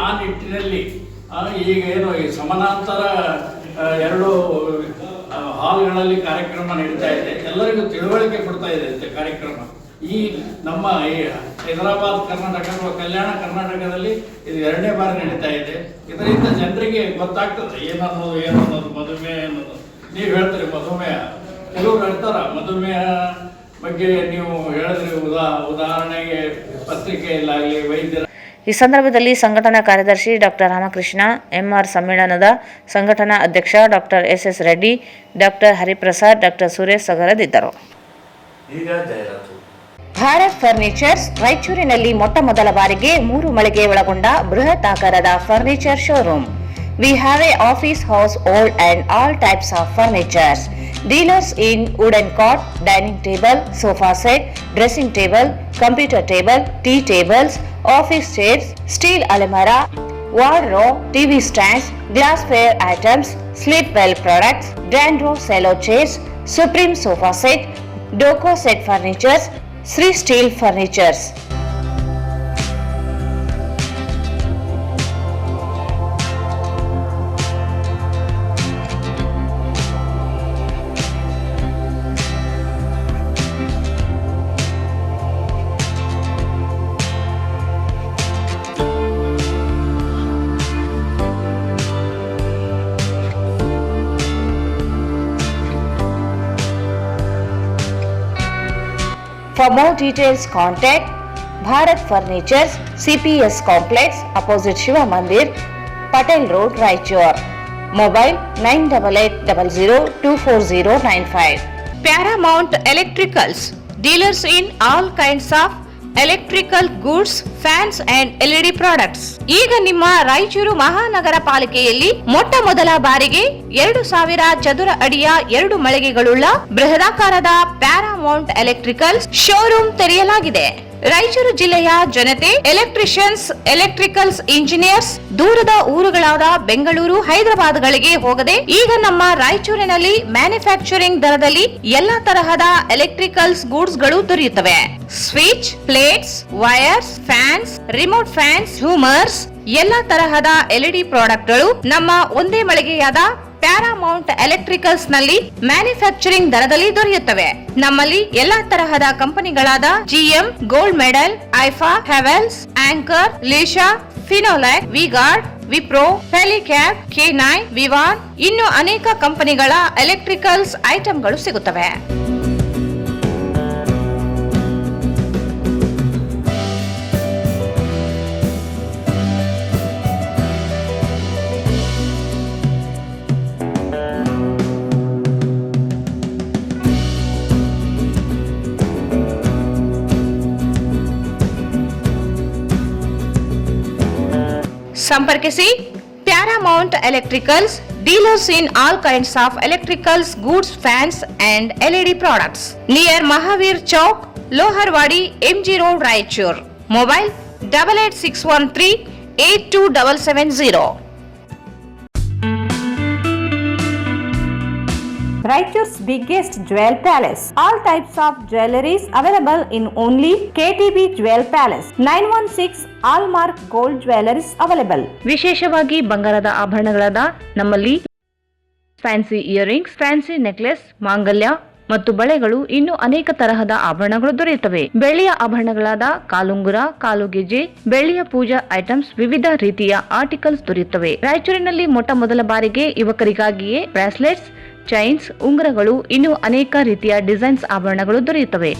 ಆ ನಿಟ್ಟಿನಲ್ಲಿ ಈಗ ಏನು ಈ ಸಮಾನಾಂತರ ಎರಡು ಹಾಲ್ಗಳಲ್ಲಿ ಕಾರ್ಯಕ್ರಮ ನಡೀತಾ ಇದೆ. ಎಲ್ಲರಿಗೂ ತಿಳುವಳಿಕೆ ಕೊಡ್ತಾ ಇದೆ ಅಂತೆ ಕಾರ್ಯಕ್ರಮ. ಈ ನಮ್ಮ ಈ ಹೈದರಾಬಾದ್ ಕರ್ನಾಟಕ ಅಥವಾ ಕಲ್ಯಾಣ ಕರ್ನಾಟಕದಲ್ಲಿ ಇದು 2ನೇ ಬಾರಿ ನಡೀತಾ ಇದೆ. ಇದರಿಂದ ಜನರಿಗೆ ಗೊತ್ತಾಗ್ತದೆ ಏನನ್ನೋದು ಮಧುಮೇಹ ಅನ್ನೋದು. ನೀವು ಹೇಳ್ತೀರಿ ಮಧುಮೇಹ, ಕೆಲವರು ಹೇಳ್ತಾರ ಮಧುಮೇಹ ಬಗ್ಗೆ ನೀವು ಹೇಳಿದ್ರಿ. ಉದಾಹರಣೆಗೆ ಪತ್ರಿಕೆಯಲ್ಲಾಗಲಿ ವೈದ್ಯರ. ಈ ಸಂದರ್ಭದಲ್ಲಿ ಸಂಘಟನಾ ಕಾರ್ಯದರ್ಶಿ ಡಾಕ್ಟರ್ ರಾಮಕೃಷ್ಣ, ಎಂಆರ್ ಸಮ್ಮೇಳನದ ಸಂಘಟನಾ ಅಧ್ಯಕ್ಷ doctor S Reddy, doctor Hariprasad, doctor Suresh ಸಗರದಿದ್ದರು. ಈಗ ಜಾಹೀರಾತು. ಭಾರತ್ ಫರ್ನಿಚರ್ಸ್ ರಾಯಚೂರಿನಲ್ಲಿ ಮೊಟ್ಟ ಮೊದಲ ಬಾರಿಗೆ 3 ಮಳಿಗೆ ಒಳಗೊಂಡ ಬೃಹತ್ ಆಕಾರದ furniture showroom. We have a office house, old and all types of furnitures. Dealers in wooden cot, dining table, sofa set, dressing table, computer table, tea tables, office chairs, steel almirah, wardrobe, TV stands, glassware items, sleepwell products, Dandro cello chairs, Supreme sofa set, Doco set furnitures, Sri Steel furnitures. For more details, contact Bharat Furnitures, CPS Complex, opposite Shiva Mandir, Patel Road, Raichur. Mobile 9880024095. Paramount Electricals, dealers in all kinds of electrical goods, fans and LED products. ಈಗ ನಿಮ್ಮ ರಾಯಚೂರು ಮಹಾನಗರ ಪಾಲಿಕೆಯಲ್ಲಿ ಮೊಟ್ಟ ಮೊದಲ ಬಾರಿಗೆ 2000 ಚದುರ ಅಡಿಯ 2 ಮಳಿಗೆಗಳುಳ್ಳ ಬೃಹದಾಕಾರದ Paramount electrical showroom ತೆರೆಯಲಾಗಿದೆ. ರಾಯಚೂರು ಜಿಲ್ಲೆಯ ಜನತೆ, ಎಲೆಕ್ಟ್ರಿಷಿಯನ್ಸ್, ಎಲೆಕ್ಟ್ರಿಕಲ್ಸ್ ಇಂಜಿನಿಯರ್ಸ್ ದೂರದ ಊರುಗಳಾದ ಬೆಂಗಳೂರು, ಹೈದರಾಬಾದ್ಗಳಿಗೆ ಹೋಗದೆ ಈಗ ನಮ್ಮ ರಾಯಚೂರಿನಲ್ಲಿ ಮ್ಯಾನುಫ್ಯಾಕ್ಚರಿಂಗ್ ದರದಲ್ಲಿ ಎಲ್ಲಾ ತರಹದ ಎಲೆಕ್ಟ್ರಿಕಲ್ಸ್ ಗೂಡ್ಸ್ ಗಳು ದೊರೆಯುತ್ತವೆ. Switch, plates, wires, fans, remote fans, ಹ್ಯೂಮರ್ಸ್, ಎಲ್ಲಾ ತರಹದ LED ಪ್ರಾಡಕ್ಟ್ ಗಳು ನಮ್ಮ ಒಂದೇ ಮಳಿಗೆಯಾದ ಪ್ಯಾರಾಮೌಂಟ್ ಎಲೆಕ್ಟ್ರಿಕಲ್ಸ್ ನಲ್ಲಿ ಮ್ಯಾನುಫ್ಯಾಕ್ಚರಿಂಗ್ ದರದಲ್ಲಿ ದೊರೆಯುತ್ತವೆ. ನಮ್ಮಲ್ಲಿ ಎಲ್ಲಾ ತರಹದ ಕಂಪನಿಗಳಾದ GM, ಗೋಲ್ಡ್ ಮೆಡಲ್, ಐಫಾ, ಹೆವೆಲ್ಸ್, ಆಂಕರ್, ಲೀಶಾ, ಫಿನೋಲ್ಯಾಕ್, ವಿಗಾರ್ಡ್, ವಿಪ್ರೋ, ಫೆಲಿಕ್ಯಾಪ್, K9, ವಿವಾನ್ ಇನ್ನು ಅನೇಕ ಕಂಪನಿಗಳ ಎಲೆಕ್ಟ್ರಿಕಲ್ಸ್ ಐಟಂಗಳು ಸಿಗುತ್ತವೆ. ಸಂಪರ್ಕಿಸಿ Paramount electricals, dealers in all kinds of electricals goods, fans and LED products, near Mahavir Chowk, Loharwadi, MG road, Raichur. Mobile 8861382770. Raichur's biggest jewel palace. All types of jewelries available in only KTB Jewel Palace. 916 Allmark Gold Jewelries available. ವಿಶೇಷವಾಗಿ ಬಂಗಾರದ ಆಭರಣಗಳಾದ ನಮ್ಮಲ್ಲಿ fancy earrings, fancy necklace, ಮಾಂಗಲ್ಯ ಮತ್ತು ಬಳೆಗಳು ಇನ್ನು ಅನೇಕ ತರಹದ ಆಭರಣಗಳು ದೊರೆಯುತ್ತವೆ. ಬೆಳ್ಳಿಯ ಆಭರಣಗಳಾದ ಕಾಲುಂಗುರ, ಕಾಲುಗೆಜೆ, ಬೆಳ್ಳಿಯ ಪೂಜಾ ಐಟಮ್ಸ್, ವಿವಿಧ ರೀತಿಯ ಆರ್ಟಿಕಲ್ಸ್ ದೊರೆಯುತ್ತವೆ. ರಾಯಚೂರಿನಲ್ಲಿ ಮೊಟ್ಟ ಮೊದಲ ಬಾರಿಗೆ ಯುವಕರಿಗಾಗಿಯೇ ಬ್ರಾಸ್ಲೆಟ್ಸ್, ಚೈನ್ಸ್, ಉಂಗುರಗಳು ಇನ್ನು ಅನೇಕ ರೀತಿಯ ಡಿಸೈನ್ಸ್ ಆಭರಣಗಳು ದೊರೆಯುತ್ತವೆ.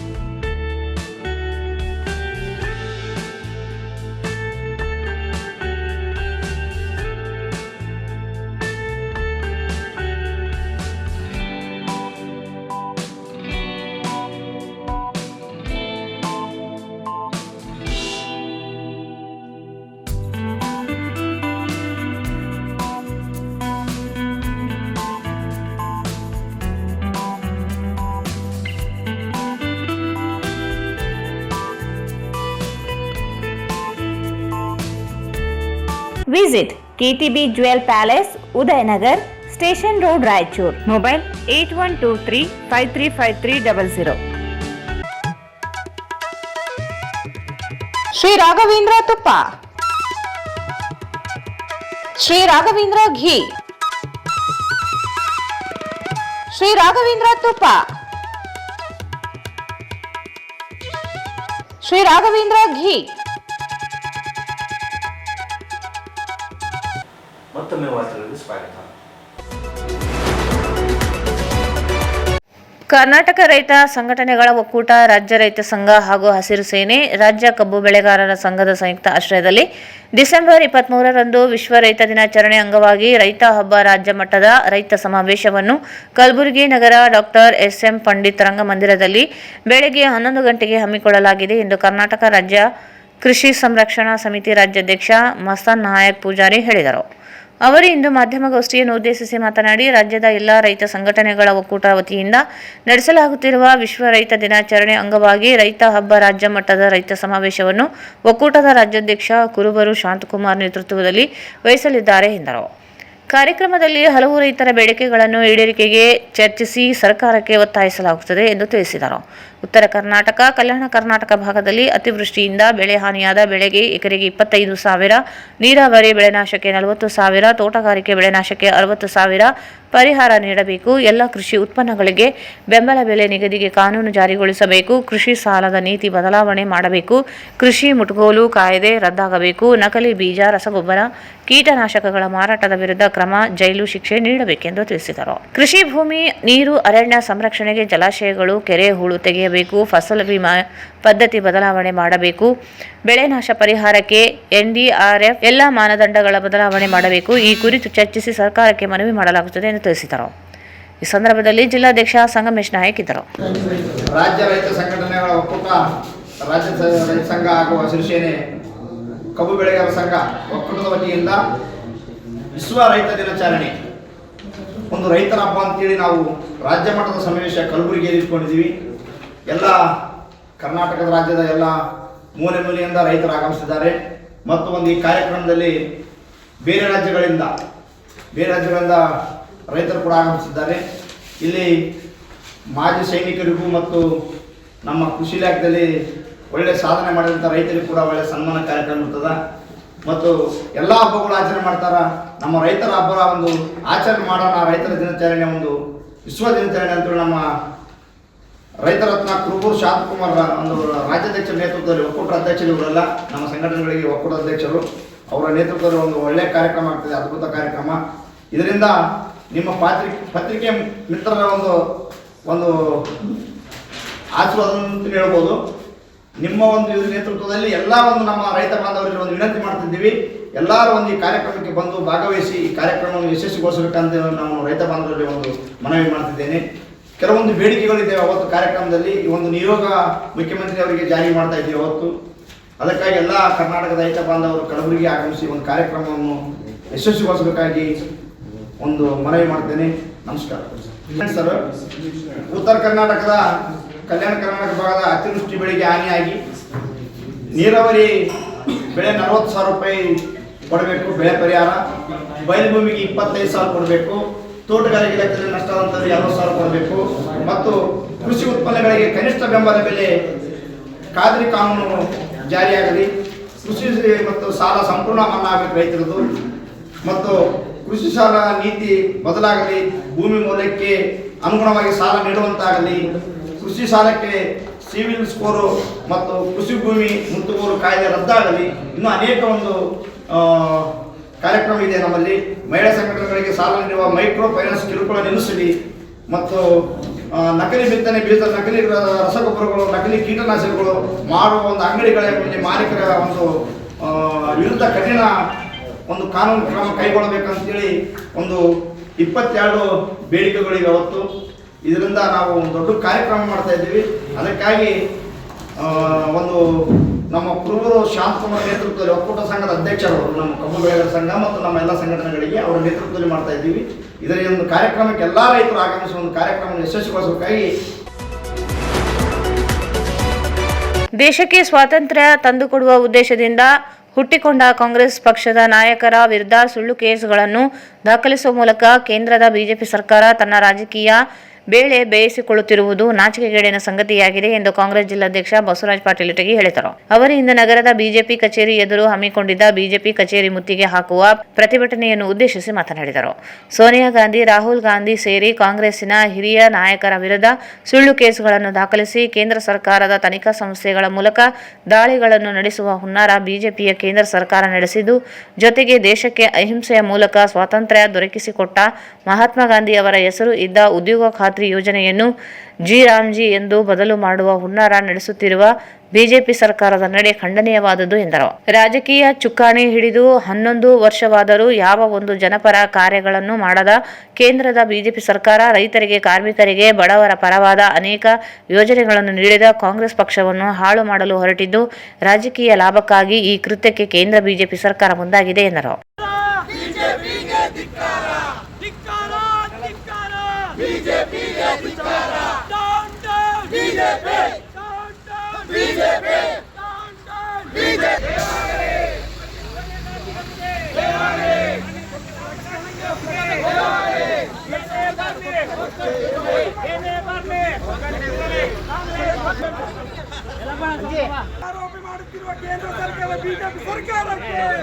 Visit KTB Jewel Palace, Udayanagar, Station Road, Raichur. Mobile 8123535300. Shri Raghavendra ತುಪ್ಪ, ಶ್ರೀ ರಾಘವೇಂದ್ರ ಘೀ, ಶ್ರೀ ರಾಘವೇಂದ್ರ ತುಪ್ಪ, ಶ್ರೀ ರಾಘವೇಂದ್ರ ಘೀ. ಮತ್ತೊಮ್ಮೆ ವಾರ್ತೆಗಳಿಗೆ ಸ್ವಾಗತ. ಕರ್ನಾಟಕ ರೈತ ಸಂಘಟನೆಗಳ ಒಕ್ಕೂಟ, ರಾಜ್ಯ ರೈತ ಸಂಘ ಹಾಗೂ ಹಸಿರು ಸೇನೆ, ರಾಜ್ಯ ಕಬ್ಬು ಬೆಳೆಗಾರರ ಸಂಘದ ಸಂಯುಕ್ತ ಆಶ್ರಯದಲ್ಲಿ ಡಿಸೆಂಬರ್ 23ರಂದು ವಿಶ್ವ ರೈತ ದಿನಾಚರಣೆ ಅಂಗವಾಗಿ ರೈತ ಹಬ್ಬ ರಾಜ್ಯ ಮಟ್ಟದ ರೈತ ಸಮಾವೇಶವನ್ನು ಕಲಬುರಗಿ ನಗರ ಡಾಕ್ಟರ್ ಎಸ್.ಎಂ. ಪಂಡಿತ್ ರಂಗಮಂದಿರದಲ್ಲಿ ಬೆಳಗ್ಗೆ 11 ಗಂಟೆಗೆ ಹಮ್ಮಿಕೊಳ್ಳಲಾಗಿದೆ ಎಂದು ಕರ್ನಾಟಕ ರಾಜ್ಯ ಕೃಷಿ ಸಂರಕ್ಷಣಾ ಸಮಿತಿ ರಾಜ್ಯಾಧ್ಯಕ್ಷ ಮಸ್ತಾನ್ ನಾಯಕ್ ಪೂಜಾರಿ ಹೇಳಿದರು. ಅವರು ಇಂದು ಮಾಧ್ಯಮಗೋಷ್ಠಿಯನ್ನು ಉದ್ದೇಶಿಸಿ ಮಾತನಾಡಿ, ರಾಜ್ಯದ ಎಲ್ಲ ರೈತ ಸಂಘಟನೆಗಳ ಒಕ್ಕೂಟ ವತಿಯಿಂದ ನಡೆಸಲಾಗುತ್ತಿರುವ ವಿಶ್ವ ರೈತ ದಿನಾಚರಣೆ ಅಂಗವಾಗಿ ರೈತ ಹಬ್ಬ ರಾಜ್ಯ ಮಟ್ಟದ ರೈತ ಸಮಾವೇಶವನ್ನು ಒಕ್ಕೂಟದ ರಾಜ್ಯಾಧ್ಯಕ್ಷ ಕುರುಬರು ಶಾಂತಕುಮಾರ್ ನೇತೃತ್ವದಲ್ಲಿ ವಹಿಸಲಿದ್ದಾರೆ ಎಂದರು. ಕಾರ್ಯಕ್ರಮದಲ್ಲಿ ಹಲವು ರೈತರ ಬೇಡಿಕೆಗಳನ್ನು ಈಡೇರಿಕೆಗೆ ಚರ್ಚಿಸಿ ಸರ್ಕಾರಕ್ಕೆ ಒತ್ತಾಯಿಸಲಾಗುತ್ತದೆ ಎಂದು ತಿಳಿಸಿದರು. ಉತ್ತರ ಕರ್ನಾಟಕ, ಕಲ್ಯಾಣ ಕರ್ನಾಟಕ ಭಾಗದಲ್ಲಿ ಅತಿವೃಷ್ಟಿಯಿಂದ ಬೆಳೆ ಹಾನಿಯಾದ ಬೆಳೆಗೆ ಎಕರೆಗೆ 25,000, ನೀರಾವರಿ ಬೆಳೆನಾಶಕ್ಕೆ 40,000, ತೋಟಗಾರಿಕೆ ಬೆಳೆನಾಶಕ್ಕೆ 60,000 ಪರಿಹಾರ ನೀಡಬೇಕು. ಎಲ್ಲ ಕೃಷಿ ಉತ್ಪನ್ನಗಳಿಗೆ ಬೆಂಬಲ ಬೆಲೆ ನಿಗದಿಗೆ ಕಾನೂನು ಜಾರಿಗೊಳಿಸಬೇಕು. ಕೃಷಿ ಸಾಲದ ನೀತಿ ಬದಲಾವಣೆ ಮಾಡಬೇಕು. ಕೃಷಿ ಮುಟುಗೋಲು ಕಾಯ್ದೆ ರದ್ದಾಗಬೇಕು. ನಕಲಿ ಬೀಜ, ರಸಗೊಬ್ಬರ, ಕೀಟನಾಶಕಗಳ ಮಾರಾಟದ ವಿರುದ್ಧ ಕ್ರಮ, ಜೈಲು ಶಿಕ್ಷೆ ನೀಡಬೇಕೆಂದು ತಿಳಿಸಿದರು. ಕೃಷಿ ಭೂಮಿ, ನೀರು, ಅರಣ್ಯ ಸಂರಕ್ಷಣೆಗೆ ಜಲಾಶಯಗಳು, ಕೆರೆ ಹೂಳು ತೆಗೆಯಬೇಕು. ಫಸಲ್ ವಿಮಾ ಪದ್ಧತಿ ಬದಲಾವಣೆ ಮಾಡಬೇಕು. ಬೆಳೆನಾಶ ಪರಿಹಾರಕ್ಕೆ NDRF ಎಲ್ಲ ಮಾನದಂಡಗಳ ಬದಲಾವಣೆ ಮಾಡಬೇಕು. ಈ ಕುರಿತು ಚರ್ಚಿಸಿ ಸರ್ಕಾರಕ್ಕೆ ಮನವಿ ಮಾಡಲಾಗುತ್ತದೆ ಎಂದು ತಿಳಿಸಿದರು. ಈ ಸಂದರ್ಭದಲ್ಲಿ ಜಿಲ್ಲಾಧ್ಯಕ್ಷ ಸಂಗಮೇಶ್ ನಾಯಕ್ ಇದ್ದರು. ರಾಜ್ಯ ರೈತ ಸಂಘಟನೆಗಳ ಒಕ್ಕೂಟ, ರಾಜ್ಯ ರೈತ ಸಂಘ ಹಾಗೂ ಹಸಿರು ಸೇನೆ, ಕಬ್ಬು ಬೆಳೆಗಾರರ ಸಂಘ ಒಕ್ಕೂಟದ ವತಿಯಿಂದ ವಿಶ್ವ ರೈತ ದಿನಾಚರಣೆ ಒಂದು ರೈತರ ಹಬ್ಬ ಅಂತೇಳಿ ನಾವು ರಾಜ್ಯ ಮಟ್ಟದ ಸಮಾವೇಶ ಕಲಬುರಗಿಯಲ್ಲಿ ಇಟ್ಕೊಂಡಿದ್ದೀವಿ. ಎಲ್ಲ ಕರ್ನಾಟಕದ ರಾಜ್ಯದ ಎಲ್ಲ ಮೂಲೆ ಮೂಲೆಯಿಂದ ರೈತರು ಆಗಮಿಸಿದ್ದಾರೆ ಮತ್ತು ಒಂದು ಈ ಕಾರ್ಯಕ್ರಮದಲ್ಲಿ ಬೇರೆ ರಾಜ್ಯಗಳಿಂದ ರೈತರು ಕೂಡ ಆಗಮಿಸಿದ್ದಾರೆ. ಇಲ್ಲಿ ಮಾಜಿ ಸೈನಿಕರಿಗೂ ಮತ್ತು ನಮ್ಮ ಕೃಷಿ ಇಲಾಖೆಯಲ್ಲಿ ಒಳ್ಳೆಯ ಸಾಧನೆ ಮಾಡಿದಂಥ ರೈತರಿಗೂ ಕೂಡ ಒಳ್ಳೆಯ ಸನ್ಮಾನ ಕಾರ್ಯಕ್ರಮ ಇರ್ತದೆ ಮತ್ತು ಎಲ್ಲ ಹಬ್ಬಗಳು ಆಚರಣೆ ಮಾಡ್ತಾರೆ. ನಮ್ಮ ರೈತರ ಹಬ್ಬ ಒಂದು ಆಚರಣೆ ಮಾಡೋಣ, ರೈತರ ದಿನಾಚರಣೆ ಒಂದು ವಿಶ್ವ ದಿನಾಚರಣೆ ಅಂತೇಳಿ ನಮ್ಮ ರೈತ ರತ್ನ ಕುರುಬೂರು ಶಾಂತಕುಮಾರ್ ಒಂದು ರಾಜ್ಯಾಧ್ಯಕ್ಷರ ನೇತೃತ್ವದಲ್ಲಿ, ಒಕ್ಕೂಟ ಅಧ್ಯಕ್ಷರು ಇವರೆಲ್ಲ ನಮ್ಮ ಸಂಘಟನೆಗಳಿಗೆ ಒಕ್ಕೂಟ ಅಧ್ಯಕ್ಷರು, ಅವರ ನೇತೃತ್ವದಲ್ಲಿ ಒಂದು ಒಳ್ಳೆಯ ಕಾರ್ಯಕ್ರಮ ಆಗ್ತದೆ, ಅದ್ಭುತ ಕಾರ್ಯಕ್ರಮ. ಇದರಿಂದ ನಿಮ್ಮ ಪತ್ರಿಕೆ ಮಿತ್ರರ ಒಂದು ಆಶೀರ್ವಾದ ಅಂತ ಹೇಳ್ಬೋದು. ನಿಮ್ಮ ಒಂದು ನೇತೃತ್ವದಲ್ಲಿ ಎಲ್ಲ ಒಂದು ನಮ್ಮ ರೈತ ಬಾಂಧವರಿಗೆ ಒಂದು ವಿನಂತಿ ಮಾಡ್ತಿದ್ದೀವಿ, ಎಲ್ಲರೂ ಒಂದು ಈ ಕಾರ್ಯಕ್ರಮಕ್ಕೆ ಬಂದು ಭಾಗವಹಿಸಿ ಈ ಕಾರ್ಯಕ್ರಮವನ್ನು ಯಶಸ್ವಿಗೊಳಿಸಬೇಕಂತ ನಾವು ರೈತ ಬಾಂಧವರಿಗೆ ಒಂದು ಮನವಿ ಮಾಡ್ತಿದ್ದೇನೆ. ಕೆಲವೊಂದು ಬೇಡಿಕೆಗಳಿದೆ ಅವತ್ತು ಕಾರ್ಯಕ್ರಮದಲ್ಲಿ, ಈ ಒಂದು ನಿಯೋಗ ಮುಖ್ಯಮಂತ್ರಿ ಅವರಿಗೆ ಜಾರಿ ಮಾಡ್ತಾ ಇದ್ದೀವಿ ಅವತ್ತು. ಅದಕ್ಕಾಗಿ ಎಲ್ಲ ಕರ್ನಾಟಕದ ರೈತ ಬಾಂಧವರು ಕಲಬುರಗಿ ಆಗಮಿಸಿ ಒಂದು ಕಾರ್ಯಕ್ರಮವನ್ನು ಯಶಸ್ವಿಗೊಳಿಸಬೇಕಾಗಿ ಒಂದು ಮನವಿ ಮಾಡ್ತೇನೆ. ನಮಸ್ಕಾರ ಸರ್. ಉತ್ತರ ಕರ್ನಾಟಕದ, ಕಲ್ಯಾಣ ಕರ್ನಾಟಕ ಭಾಗದ ಅತಿವೃಷ್ಟಿ ಬೆಳೆಗೆ ಹಾನಿಯಾಗಿ ನೀರಾವರಿ ಬೆಳೆ 40,000 ರೂಪಾಯಿ ಕೊಡಬೇಕು ಬೆಳೆ ಪರಿಹಾರ, ಬಯಲು ಭೂಮಿಗೆ 25,000 ಕೊಡಬೇಕು, ತೋಟಗಾರಿಕೆ ಇಲಾಖೆಯಲ್ಲಿ ನಷ್ಟವಾದಂಥದ್ದು 20,000 ಕೊಡಬೇಕು ಮತ್ತು ಕೃಷಿ ಉತ್ಪನ್ನಗಳಿಗೆ ಕನಿಷ್ಠ ಬೆಂಬಲ ಬೆಲೆ ಖಾತ್ರಿ ಕಾನೂನು ಜಾರಿಯಾಗಲಿ, ಕೃಷಿ ಮತ್ತು ಸಾಲ ಸಂಪೂರ್ಣ ಮನ್ನಾ ಆಗಬೇಕು ರೈತರದು ಮತ್ತು ಕೃಷಿ ಸಾಲ ನೀತಿ ಬದಲಾಗಲಿ, ಭೂಮಿ ಮೌಲ್ಯಕ್ಕೆ ಅನುಗುಣವಾಗಿ ಸಾಲ ನೀಡುವಂತಾಗಲಿ, ಕೃಷಿ ಸಾಲಕ್ಕೆ ಸಿವಿಲ್ ಸ್ಕೋರು ಮತ್ತು ಕೃಷಿ ಭೂಮಿ ಮುಟ್ಟುಗೋಲು ಕಾಯ್ದೆ ರದ್ದಾಗಲಿ, ಇನ್ನೂ ಅನೇಕ ಒಂದು ಕಾರ್ಯಕ್ರಮ ಇದೆ ನಮ್ಮಲ್ಲಿ. ಮಹಿಳಾ ಸಂಘಟನೆಗಳಿಗೆ ಸಾಲ ನೀಡುವ ಮೈಕ್ರೋ ಫೈನಾನ್ಸ್ ಕಿರುಕುಳ ನಿಲ್ಲಿಸಲಿ ಮತ್ತು ನಕಲಿ ಬಿತ್ತನೆ ಬೀಜ, ನಕಲಿ ರಸಗೊಬ್ಬರಗಳು, ನಕಲಿ ಕೀಟನಾಶಕಗಳು ಮಾಡುವ ಒಂದು ಅಂಗಡಿಗಳ ಮೇಲೆ ಮಾಲೀಕರ ಒಂದು ವಿರುದ್ಧ ಕಠಿಣ ಒಂದು ಕಾನೂನು ಕ್ರಮ ಕೈಗೊಳ್ಳಬೇಕಂತೇಳಿ ಒಂದು 22 ಬೇಡಿಕೆಗಳಿಗೆ ಅವತ್ತು. ಇದರಿಂದ ನಾವು ಒಂದು ದೊಡ್ಡ ಕಾರ್ಯಕ್ರಮ ಮಾಡ್ತಾ ಇದ್ದೀವಿ. ಅದಕ್ಕಾಗಿ ಒಂದು ನಮ್ಮ ಕುರುಬೂರು ಶಾಂತಕುಮಾರ್ ನೇತೃತ್ವದಲ್ಲಿ ಒಕ್ಕೂಟ ಸಂಘದ ಅಧ್ಯಕ್ಷರು, ನಮ್ಮ ಕಬ್ಬು ಬೆಳೆಗಾರರ ಸಂಘ ಮತ್ತು ನಮ್ಮ ಎಲ್ಲ ಸಂಘಟನೆಗಳಿಗೆ ಅವರ ನೇತೃತ್ವದಲ್ಲಿ ಮಾಡ್ತಾ ಇದ್ದೀವಿ. ಇದರ ಒಂದು ಕಾರ್ಯಕ್ರಮಕ್ಕೆ ಎಲ್ಲ ರೈತರು ಆಗಮಿಸುವ ಒಂದು ಕಾರ್ಯಕ್ರಮವನ್ನು ಯಶಸ್ವಿಗೊಳಿಸಬೇಕಾಗಿ ದೇಶಕ್ಕೆ ಸ್ವಾತಂತ್ರ್ಯ ತಂದುಕೊಡುವ ಉದ್ದೇಶದಿಂದ ಹುಟ್ಟಿಕೊಂಡ ಕಾಂಗ್ರೆಸ್ ಪಕ್ಷದ ನಾಯಕರ ವಿರುದ್ಧ ಸುಳ್ಳು ಕೇಸುಗಳನ್ನು ದಾಖಲಿಸುವ ಮೂಲಕ ಕೇಂದ್ರದ ಬಿಜೆಪಿ ಸರ್ಕಾರ ತನ್ನ ರಾಜಕೀಯ ಬೇಳೆ ಬೇಯಿಸಿಕೊಳ್ಳುತ್ತಿರುವುದು ನಾಚಿಕೆಗೇಡಿನ ಸಂಗತಿಯಾಗಿದೆ ಎಂದು ಕಾಂಗ್ರೆಸ್ ಜಿಲ್ಲಾಧ್ಯಕ್ಷ ಬಸವರಾಜ ಪಾಟೀಲ್ ಇಟಗಿ ಹೇಳಿದರು. ಅವರಿಂದ ನಗರದ ಬಿಜೆಪಿ ಕಚೇರಿ ಎದುರು ಹಮ್ಮಿಕೊಂಡಿದ್ದ ಬಿಜೆಪಿ ಕಚೇರಿ ಮುತ್ತಿಗೆ ಹಾಕುವ ಪ್ರತಿಭಟನೆಯನ್ನು ಉದ್ದೇಶಿಸಿ ಮಾತನಾಡಿದರು. ಸೋನಿಯಾ ಗಾಂಧಿ, ರಾಹುಲ್ ಗಾಂಧಿ ಸೇರಿ ಕಾಂಗ್ರೆಸ್ಸಿನ ಹಿರಿಯ ನಾಯಕರ ವಿರುದ್ಧ ಸುಳ್ಳು ಕೇಸುಗಳನ್ನು ದಾಖಲಿಸಿ ಕೇಂದ್ರ ಸರ್ಕಾರದ ತನಿಖಾ ಸಂಸ್ಥೆಗಳ ಮೂಲಕ ದಾಳಿಗಳನ್ನು ನಡೆಸುವ ಹುನ್ನಾರ ಬಿಜೆಪಿಯ ಕೇಂದ್ರ ಸರ್ಕಾರ ನಡೆಸಿದ್ದು, ಜೊತೆಗೆ ದೇಶಕ್ಕೆ ಅಹಿಂಸೆಯ ಮೂಲಕ ಸ್ವಾತಂತ್ರ್ಯ ದೊರಕಿಸಿಕೊಟ್ಟ ಮಹಾತ್ಮ ಗಾಂಧಿ ಅವರ ಹೆಸರು ಇದ್ದ ಉದ್ಯೋಗ ಖಾತ್ರಿ ಯೋಜನೆಯನ್ನು ಜಿ ರಾಮ್ಜಿ ಎಂದು ಬದಲು ಮಾಡುವ ಹುನ್ನಾರ ನಡೆಸುತ್ತಿರುವ ಬಿಜೆಪಿ ಸರ್ಕಾರದ ನಡೆ ಖಂಡನೀಯವಾದುದು ಎಂದರು. ರಾಜಕೀಯ ಚುಕ್ಕಾಣಿ ಹಿಡಿದು 11 ವರ್ಷವಾದರೂ ಯಾವ ಒಂದು ಜನಪರ ಕಾರ್ಯಗಳನ್ನು ಮಾಡದ ಕೇಂದ್ರದ ಬಿಜೆಪಿ ಸರ್ಕಾರ ರೈತರಿಗೆ, ಕಾರ್ಮಿಕರಿಗೆ, ಬಡವರ ಪರವಾದ ಅನೇಕ ಯೋಜನೆಗಳನ್ನು ನೀಡಿದ ಕಾಂಗ್ರೆಸ್ ಪಕ್ಷವನ್ನು ಹಾಳು ಮಾಡಲು ಹೊರಟಿದ್ದು, ರಾಜಕೀಯ ಲಾಭಕ್ಕಾಗಿ ಈ ಕೃತ್ಯಕ್ಕೆ ಕೇಂದ್ರ ಬಿಜೆಪಿ ಸರ್ಕಾರ ಮುಂದಾಗಿದೆ ಎಂದರು. ಆರೋಪ ಮಾಡುತ್ತಿರುವ ಕೇಂದ್ರ ಸರ್ಕಾರ ಬಿಜೆಪಿ ಸರ್ಕಾರಕ್ಕೆ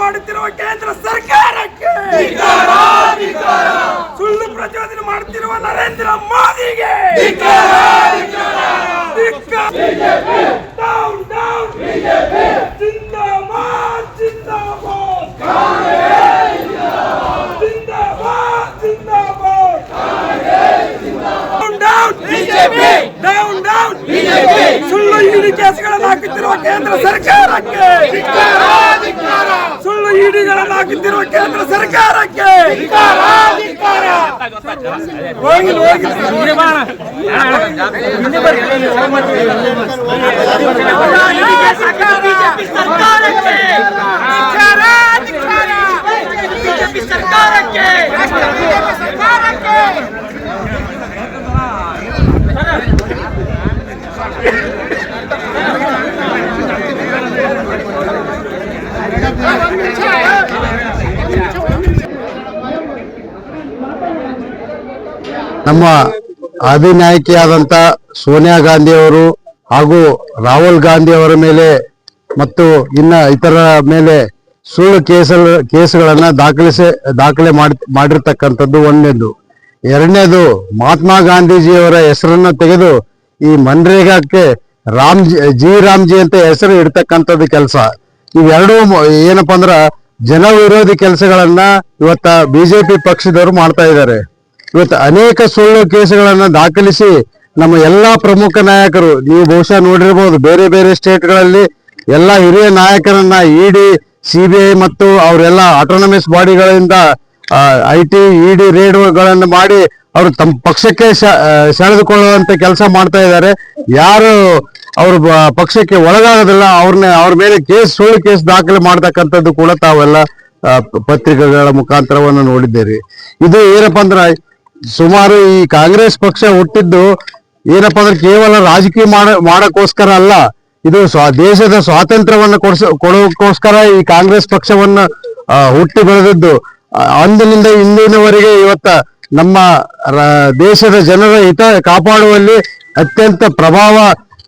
ಮಾಡುತ್ತಿರುವ ಕೇಂದ್ರ ಸರ್ಕಾರಕ್ಕೆ ಸುಳ್ಳು ಪ್ರಚೋದನೆ ಮಾಡುತ್ತಿರುವ ನರೇಂದ್ರ ಮೋದಿಗೆ ಜಿಂದಾಬಾದ್ ಜಿಂದಾಬಾದ್ ಜಿಂದಾಬಾದ್ ಜಿಂದಾಬಾದ್ ಸುಳ್ಳು ಇಡಿ ಕೇಸುಗಳನ್ನು ಹಾಕುತ್ತಿರುವ ಕೇಂದ್ರ ಸರ್ಕಾರಕ್ಕೆ ಸುಳ್ಳು ಇಡಿಗಳನ್ನು ಹಾಕುತ್ತಿರುವ ಕೇಂದ್ರ ಸರ್ಕಾರಕ್ಕೆ ನಮ್ಮ ಅಧಿನಾಯಕಿಯಾದಂತ ಸೋನಿಯಾ ಗಾಂಧಿ ಅವರು ಹಾಗೂ ರಾಹುಲ್ ಗಾಂಧಿ ಅವರ ಮೇಲೆ ಮತ್ತು ಇತರ ಮೇಲೆ ಸುಳ್ಳು ಕೇಸುಗಳನ್ನ ದಾಖಲೆ ಮಾಡಿರ್ತಕ್ಕಂಥದ್ದು ಒಂದನೇದು. ಎರಡನೇದು, ಮಹಾತ್ಮ ಗಾಂಧೀಜಿಯವರ ಹೆಸರನ್ನ ತೆಗೆದು ಈ ಮನ್ರೇಗಾಕ್ಕೆ ರಾಮ್ಜಿ ಅಂತ ಹೆಸರು ಇಡ್ತಕ್ಕಂಥದ್ದು ಕೆಲಸ. ಇವೆರಡೂ ಏನಪ್ಪಾ ಅಂದ್ರ ಜನ ವಿರೋಧಿ ಕೆಲಸಗಳನ್ನ ಇವತ್ತ ಬಿಜೆಪಿ ಪಕ್ಷದವರು ಮಾಡ್ತಾ ಇದ್ದಾರೆ. ಇವತ್ತು ಅನೇಕ ಸುಳ್ಳು ಕೇಸುಗಳನ್ನ ದಾಖಲಿಸಿ ನಮ್ಮ ಎಲ್ಲಾ ಪ್ರಮುಖ ನಾಯಕರು, ನೀವು ಬಹುಶಃ ನೋಡಿರ್ಬೋದು, ಬೇರೆ ಬೇರೆ ಸ್ಟೇಟ್ಗಳಲ್ಲಿ ಎಲ್ಲಾ ಹಿರಿಯ ನಾಯಕರನ್ನ ಇಡಿ, ಸಿಬಿಐ ಮತ್ತು ಅವರೆಲ್ಲ ಆಟೋನಮಸ್ ಬಾಡಿಗಳಿಂದ IT ED ರೇಡ್ಗಳನ್ನು ಮಾಡಿ ಅವರು ತಮ್ಮ ಪಕ್ಷಕ್ಕೆ ಸೆಳೆದುಕೊಳ್ಳುವಂತ ಕೆಲಸ ಮಾಡ್ತಾ ಇದ್ದಾರೆ. ಯಾರು ಅವ್ರ ಪಕ್ಷಕ್ಕೆ ಒಳಗಾಗೋದಿಲ್ಲ ಅವ್ರ ಮೇಲೆ ಸುಳ್ಳು ಕೇಸ್ ದಾಖಲೆ ಮಾಡ್ತಕ್ಕಂಥದ್ದು ಕೂಡ ತಾವೆಲ್ಲ ಪತ್ರಿಕೆಗಳ ಮುಖಾಂತರವನ್ನು ನೋಡಿದ್ದೀರಿ. ಇದು ಏನಪ್ಪಾ ಅಂದ್ರೆ ಸುಮಾರು ಈ ಕಾಂಗ್ರೆಸ್ ಪಕ್ಷ ಹುಟ್ಟಿದ್ದು ಏನಪ್ಪಾ ಅಂದ್ರೆ ಕೇವಲ ರಾಜಕೀಯ ಮಾಡಕ್ಕೋಸ್ಕರ ಅಲ್ಲ, ಇದು ದೇಶದ ಸ್ವಾತಂತ್ರ್ಯವನ್ನ ಕೊಡೋಕ್ಕೋಸ್ಕರ ಈ ಕಾಂಗ್ರೆಸ್ ಪಕ್ಷವನ್ನ ಹುಟ್ಟಿ ಬೆಳೆದದ್ದು. ಅಂದಿನಿಂದ ಇಂದಿನವರೆಗೆ ಇವತ್ತ ನಮ್ಮ ದೇಶದ ಜನರ ಹಿತ ಕಾಪಾಡುವಲ್ಲಿ ಅತ್ಯಂತ ಪ್ರಭಾವ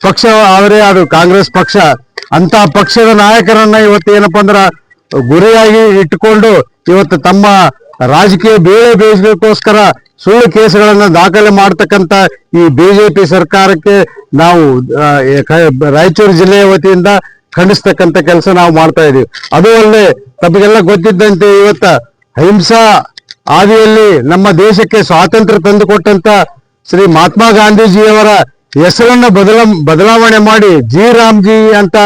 ಪಕ್ಷ ಆದರೆ ಅದು ಕಾಂಗ್ರೆಸ್ ಪಕ್ಷ. ಅಂತ ಪಕ್ಷದ ನಾಯಕರನ್ನ ಇವತ್ತು ಏನಪ್ಪಾ ಅಂದ್ರ ಗುರಿಯಾಗಿ ಇಟ್ಟುಕೊಂಡು ಇವತ್ತು ತಮ್ಮ ರಾಜಕೀಯ ಬೇಯಿಸಲಿಕ್ಕೋಸ್ಕರ ಸುಳ್ಳು ಕೇಸುಗಳನ್ನ ದಾಖಲೆ ಮಾಡ್ತಕ್ಕಂತ ಈ ಬಿಜೆಪಿ ಸರ್ಕಾರಕ್ಕೆ ನಾವು ರಾಯಚೂರು ಜಿಲ್ಲೆಯ ವತಿಯಿಂದ ಖಂಡಿಸ್ತಕ್ಕಂಥ ಕೆಲಸ ನಾವು ಮಾಡ್ತಾ ಇದೀವಿ. ಅದು ಅಲ್ಲದೆ ತಮಗೆಲ್ಲ ಗೊತ್ತಿದ್ದಂತೆ ಇವತ್ತ ಅಹಿಂಸಾ ಆದಿಯಲ್ಲಿ ನಮ್ಮ ದೇಶಕ್ಕೆ ಸ್ವಾತಂತ್ರ್ಯ ತಂದುಕೊಟ್ಟಂತ ಶ್ರೀ ಮಹಾತ್ಮ ಗಾಂಧೀಜಿಯವರ ಹೆಸರನ್ನ ಬದಲಾವಣೆ ಮಾಡಿ ರಾಮ್ಜಿ ಅಂತ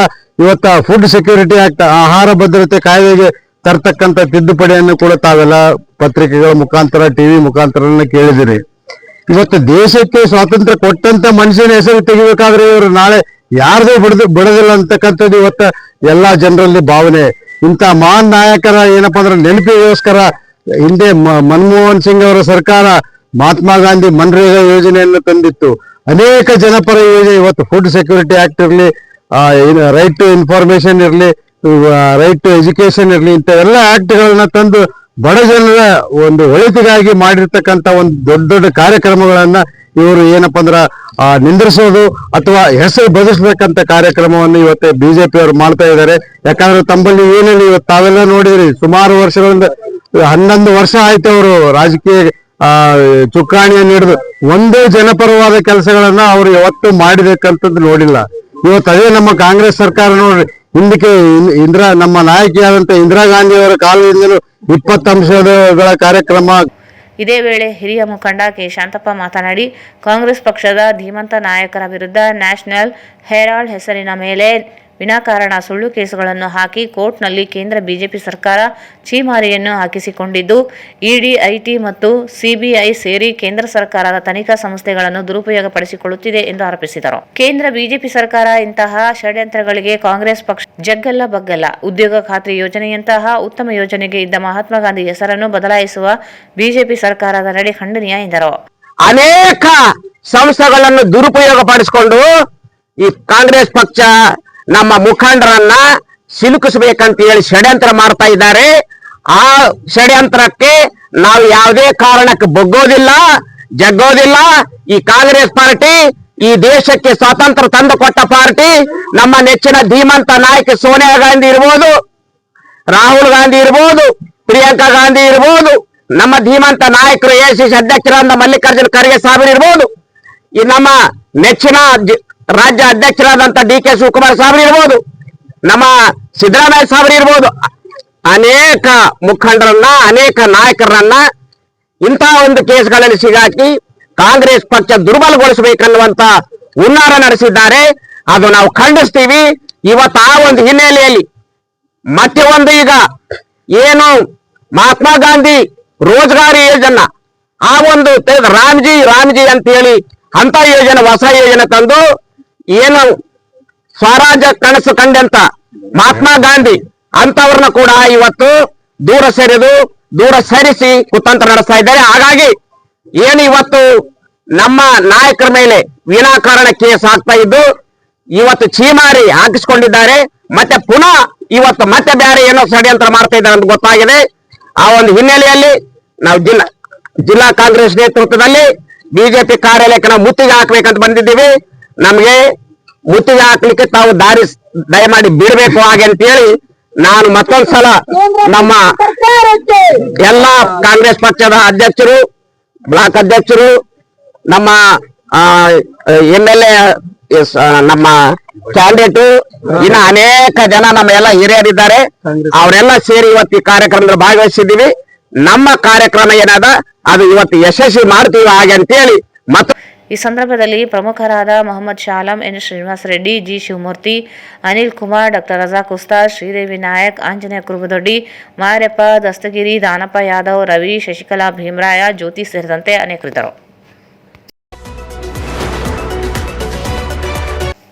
ಇವತ್ತ ಫುಡ್ ಸೆಕ್ಯೂರಿಟಿ ಆಕ್ಟ್ ಆಹಾರ ಭದ್ರತೆ ಕಾಯ್ದೆಗೆ ತರ್ತಕ್ಕಂಥ ತಿದ್ದುಪಡಿಯನ್ನು ಕೂಡ ತಾವೆಲ್ಲ ಪತ್ರಿಕೆಗಳ ಮುಖಾಂತರ ಟಿವಿ ಮುಖಾಂತರ ಕೇಳಿದಿರಿ. ಇವತ್ತು ದೇಶಕ್ಕೆ ಸ್ವಾತಂತ್ರ್ಯ ಕೊಟ್ಟಂತ ಮನುಷ್ಯನ ಹೆಸರು ತೆಗಿಬೇಕಾದ್ರೆ ಇವರು ನಾಳೆ ಯಾರದೇ ಬಿಡದಿಲ್ಲ ಅಂತಕ್ಕಂಥದ್ದು ಇವತ್ತ ಎಲ್ಲಾ ಜನರಲ್ಲಿ ಭಾವನೆ. ಇಂಥ ಮಹಾನ್ ನಾಯಕರ ಏನಪ್ಪಾ ಅಂದ್ರೆ ನೆನಪಿಗೋಸ್ಕರ ಹಿಂದೆ ಮನಮೋಹನ್ ಸಿಂಗ್ ಅವರ ಸರ್ಕಾರ ಮಹಾತ್ಮ ಗಾಂಧಿ ಮನ್ರೇಗಾ ಯೋಜನೆಯನ್ನು ತಂದಿತ್ತು. ಅನೇಕ ಜನಪರ ಯೋಜನೆ ಇವತ್ತು ಫುಡ್ ಸೆಕ್ಯೂರಿಟಿ ಆಕ್ಟ್ ಇರಲಿ, ರೈಟ್ ಟು ಇನ್ಫಾರ್ಮೇಶನ್ ಇರಲಿ, ರೈಟ್ ಟು ಎಜುಕೇಶನ್ ಇರಲಿ, ಇಂಥ ಎಲ್ಲ ಆಕ್ಟ್ಗಳನ್ನ ತಂದು ಬಡ ಜನರ ಒಂದು ಒಳಿತಿಗಾಗಿ ಮಾಡಿರ್ತಕ್ಕಂಥ ಒಂದು ದೊಡ್ಡ ದೊಡ್ಡ ಕಾರ್ಯಕ್ರಮಗಳನ್ನ ಇವರು ಏನಪ್ಪಾ ಅಂದ್ರ ನಿಂದ್ರಿಸೋದು ಅಥವಾ ಹೆಸರು ಬದಲಿಸ್ಬೇಕಂತ ಕಾರ್ಯಕ್ರಮವನ್ನು ಇವತ್ತು ಬಿಜೆಪಿ ಅವರು ಮಾಡ್ತಾ ಇದ್ದಾರೆ. ಯಾಕಂದ್ರೆ ತಮ್ಮಲ್ಲಿ ಏನೇನು ಇವತ್ತು ತಾವೆಲ್ಲ ನೋಡಿದ್ರಿ, ಸುಮಾರು ವರ್ಷಗಳಿಂದ 11 ವರ್ಷ ಆಯ್ತು ಅವರು ರಾಜಕೀಯ ಚುಕ್ಕಾಣಿಯನ್ನು ಹಿಡಿದು ಒಂದೇ ಜನಪರವಾದ ಕೆಲಸಗಳನ್ನ ಅವರು ಯಾವತ್ತೂ ಮಾಡಿಬೇಕಂತದ್ದು ನೋಡಿಲ್ಲ. ಇವತ್ತು ಅದೇ ನಮ್ಮ ಕಾಂಗ್ರೆಸ್ ಸರ್ಕಾರ ನೋಡ್ರಿ, ಹಿಂದಕ್ಕೆ ನಮ್ಮ ನಾಯಕಿಯಾದಂತ ಇಂದಿರಾ ಗಾಂಧಿ ಅವರ ಕಾಲದಿಂದಲೂ 20 ಅಂಶಗಳ ಕಾರ್ಯಕ್ರಮ. ಇದೇ ವೇಳೆ ಹಿರಿಯ ಮುಖಂಡ ಕೆ ಶಾಂತಪ್ಪ ಮಾತನಾಡಿ, ಕಾಂಗ್ರೆಸ್ ಪಕ್ಷದ ಧೀಮಂತ ನಾಯಕರ ವಿರುದ್ಧ ನ್ಯಾಷನಲ್ ಹೆರಾಲ್ಡ್ ಹೆಸರಿನ ಮೇಲೆ ವಿನಾಕಾರಣ ಸುಳ್ಳು ಕೇಸುಗಳನ್ನು ಹಾಕಿ ಕೋರ್ಟ್ನಲ್ಲಿ ಕೇಂದ್ರ ಬಿಜೆಪಿ ಸರ್ಕಾರ ಛೀಮಾರಿಯನ್ನು ಹಾಕಿಸಿಕೊಂಡಿದ್ದು, ಇಡಿ, ಐಟಿ ಮತ್ತು ಸಿಬಿಐ ಸೇರಿ ಕೇಂದ್ರ ಸರ್ಕಾರದ ತನಿಖಾ ಸಂಸ್ಥೆಗಳನ್ನು ದುರುಪಯೋಗಪಡಿಸಿಕೊಳ್ಳುತ್ತಿದೆ ಎಂದು ಆರೋಪಿಸಿದರು. ಕೇಂದ್ರ ಬಿಜೆಪಿ ಸರ್ಕಾರ ಇಂತಹ ಷಡ್ಯಂತ್ರಗಳಿಗೆ ಕಾಂಗ್ರೆಸ್ ಪಕ್ಷ ಜಗ್ಗಲ್ಲ ಬಗ್ಗಲ್ಲ. ಉದ್ಯೋಗ ಖಾತ್ರಿ ಯೋಜನೆಯಂತಹ ಉತ್ತಮ ಯೋಜನೆಗೆ ಇದ್ದ ಮಹಾತ್ಮ ಗಾಂಧಿ ಹೆಸರನ್ನು ಬದಲಾಯಿಸುವ ಬಿಜೆಪಿ ಸರ್ಕಾರದ ನಡೆ ಖಂಡನೀಯ ಎಂದರು. ಅನೇಕ ಸಂಸ್ಥೆಗಳನ್ನು ದುರುಪಯೋಗ ಪಡಿಸಿಕೊಂಡು ಈ ಕಾಂಗ್ರೆಸ್ ಪಕ್ಷ ನಮ್ಮ ಮುಖಂಡರನ್ನ ಸಿಲುಕಿಸಬೇಕಂತ ಹೇಳಿ ಷಡ್ಯಂತ್ರ ಮಾಡ್ತಾ ಇದ್ದಾರೆ. ಆ ಷಡ್ಯಂತ್ರಕ್ಕೆ ನಾವು ಯಾವುದೇ ಕಾರಣಕ್ಕೆ ಜಗ್ಗೋದಿಲ್ಲ. ಈ ಕಾಂಗ್ರೆಸ್ ಪಾರ್ಟಿ ಈ ದೇಶಕ್ಕೆ ಸ್ವಾತಂತ್ರ್ಯ ತಂದು ಕೊಟ್ಟ ಪಾರ್ಟಿ. ನಮ್ಮ ನೆಚ್ಚಿನ ಧೀಮಂತ ನಾಯಕ ಸೋನಿಯಾ ಗಾಂಧಿ ಇರ್ಬೋದು, ರಾಹುಲ್ ಗಾಂಧಿ ಇರ್ಬೋದು, ಪ್ರಿಯಾಂಕಾ ಗಾಂಧಿ ಇರ್ಬೋದು, ನಮ್ಮ ಧೀಮಂತ ನಾಯಕರು ACC ಅಧ್ಯಕ್ಷರಾದ ಮಲ್ಲಿಕಾರ್ಜುನ ಖರ್ಗೆ ಸಾಹೇಬರು ಇರ್ಬೋದು, ಈ ನಮ್ಮ ನೆಚ್ಚಿನ ರಾಜ್ಯ ಅಧ್ಯಕ್ಷರಾದಂತ DK ಶಿವಕುಮಾರ್ ಸಾಹೇಬರು ಇರ್ಬೋದು, ನಮ್ಮ ಸಿದ್ದರಾಮಯ್ಯ ಸಾಹೇಬರು ಇರ್ಬೋದು, ಅನೇಕ ಮುಖಂಡರನ್ನ ಅನೇಕ ನಾಯಕರನ್ನ ಇಂತಹ ಒಂದು ಕೇಸ್ಗಳಲ್ಲಿ ಸಿಗಾಕಿ ಕಾಂಗ್ರೆಸ್ ಪಕ್ಷ ದುರ್ಬಲಗೊಳಿಸಬೇಕನ್ನುವಂತ ಹುನ್ನಾರ ನಡೆಸಿದ್ದಾರೆ. ಅದು ನಾವು ಖಂಡಿಸ್ತೀವಿ. ಇವತ್ತು ಆ ಒಂದು ಹಿನ್ನೆಲೆಯಲ್ಲಿ ಮತ್ತೆ ಒಂದು ಈಗ ಏನು ಮಹಾತ್ಮ ಗಾಂಧಿ ರೋಜ್ಗಾರಿ ಯೋಜನಾ ಆ ಒಂದು ರಾಮ್ಜಿ ಅಂತ ಹೇಳಿ ಅಂತ ಯೋಜನೆ, ಹೊಸ ಯೋಜನೆ ತಂದು ಏನು ಸ್ವರಾಜ್ಯ ಕನಸು ಕಂಡಂತ ಮಹಾತ್ಮ ಗಾಂಧಿ ಅಂತವ್ರನ್ನ ಕೂಡ ಇವತ್ತು ದೂರ ಸರಿಸಿ ಕುತಂತ್ರ ನಡೆಸ್ತಾ ಇದ್ದಾರೆ. ಹಾಗಾಗಿ ಏನು ಇವತ್ತು ನಮ್ಮ ನಾಯಕರ ಮೇಲೆ ವಿನಾಕಾರಣ ಕೇಸ್ ಆಗ್ತಾ ಇದ್ದು ಇವತ್ತು ಛೀಮಾರಿ ಹಾಕಿಸ್ಕೊಂಡಿದ್ದಾರೆ. ಮತ್ತೆ ಪುನಃ ಇವತ್ತು ಮತ್ತೆ ಬೇರೆ ಏನೋ ಷಡ್ಯಂತ್ರ ಮಾಡ್ತಾ ಇದ್ದಾರೆ ಅಂತ ಗೊತ್ತಾಗಿದೆ. ಆ ಒಂದು ಹಿನ್ನೆಲೆಯಲ್ಲಿ ನಾವು ಜಿಲ್ಲಾ ಕಾಂಗ್ರೆಸ್ ನೇತೃತ್ವದಲ್ಲಿ ಬಿಜೆಪಿ ಕಾರ್ಯಾಲಯಕ್ಕೆ ನಾವು ಮುತ್ತಿಗೆ ಹಾಕ್ಬೇಕಂತ ಬಂದಿದ್ದೀವಿ. ನಮ್ಗೆ ಮುತ್ತಿಗೆ ಹಾಕ್ಲಿಕ್ಕೆ ತಾವು ದಯಮಾಡಿ ಬಿಡಬೇಕು ಹಾಗೆ ಅಂತೇಳಿ ನಾನು ಮತ್ತೊಂದ್ಸಲ ನಮ್ಮ ಎಲ್ಲಾ ಕಾಂಗ್ರೆಸ್ ಪಕ್ಷದ ಅಧ್ಯಕ್ಷರು, ಬ್ಲಾಕ್ ಅಧ್ಯಕ್ಷರು, ನಮ್ಮ MLA, ನಮ್ಮ ಕ್ಯಾಂಡಿಡೇಟ್, ಇನ್ನ ಅನೇಕ ಜನ ನಮ್ಮ ಎಲ್ಲ ಹಿರಿಯರಿದ್ದಾರೆ, ಅವರೆಲ್ಲ ಸೇರಿ ಇವತ್ತು ಈ ಕಾರ್ಯಕ್ರಮದಲ್ಲಿ ಭಾಗವಹಿಸಿದ್ದೀವಿ. ನಮ್ಮ ಕಾರ್ಯಕ್ರಮ ಏನಾದ ಅದು ಇವತ್ತು ಯಶಸ್ವಿ ಮಾಡ್ತೀವಿ ಹಾಗೆ ಅಂತೇಳಿ ಈ ಸಂದರ್ಭದಲ್ಲಿ ಪ್ರಮುಖರಾದ Mohammed Shalam, N Srinivasa Reddy, G Shivamurthy, Anil Kumar, doctor Razak Ustad, Sridevi Nayak, Anjaneya Kurubadoddi, Maryappa Dastagiri, Danappa Yadav, Ravi, Shashikala Bhimaraya, Jyothi ಸೇರಿದಂತೆ ಅನೇಕರಿದ್ದರು.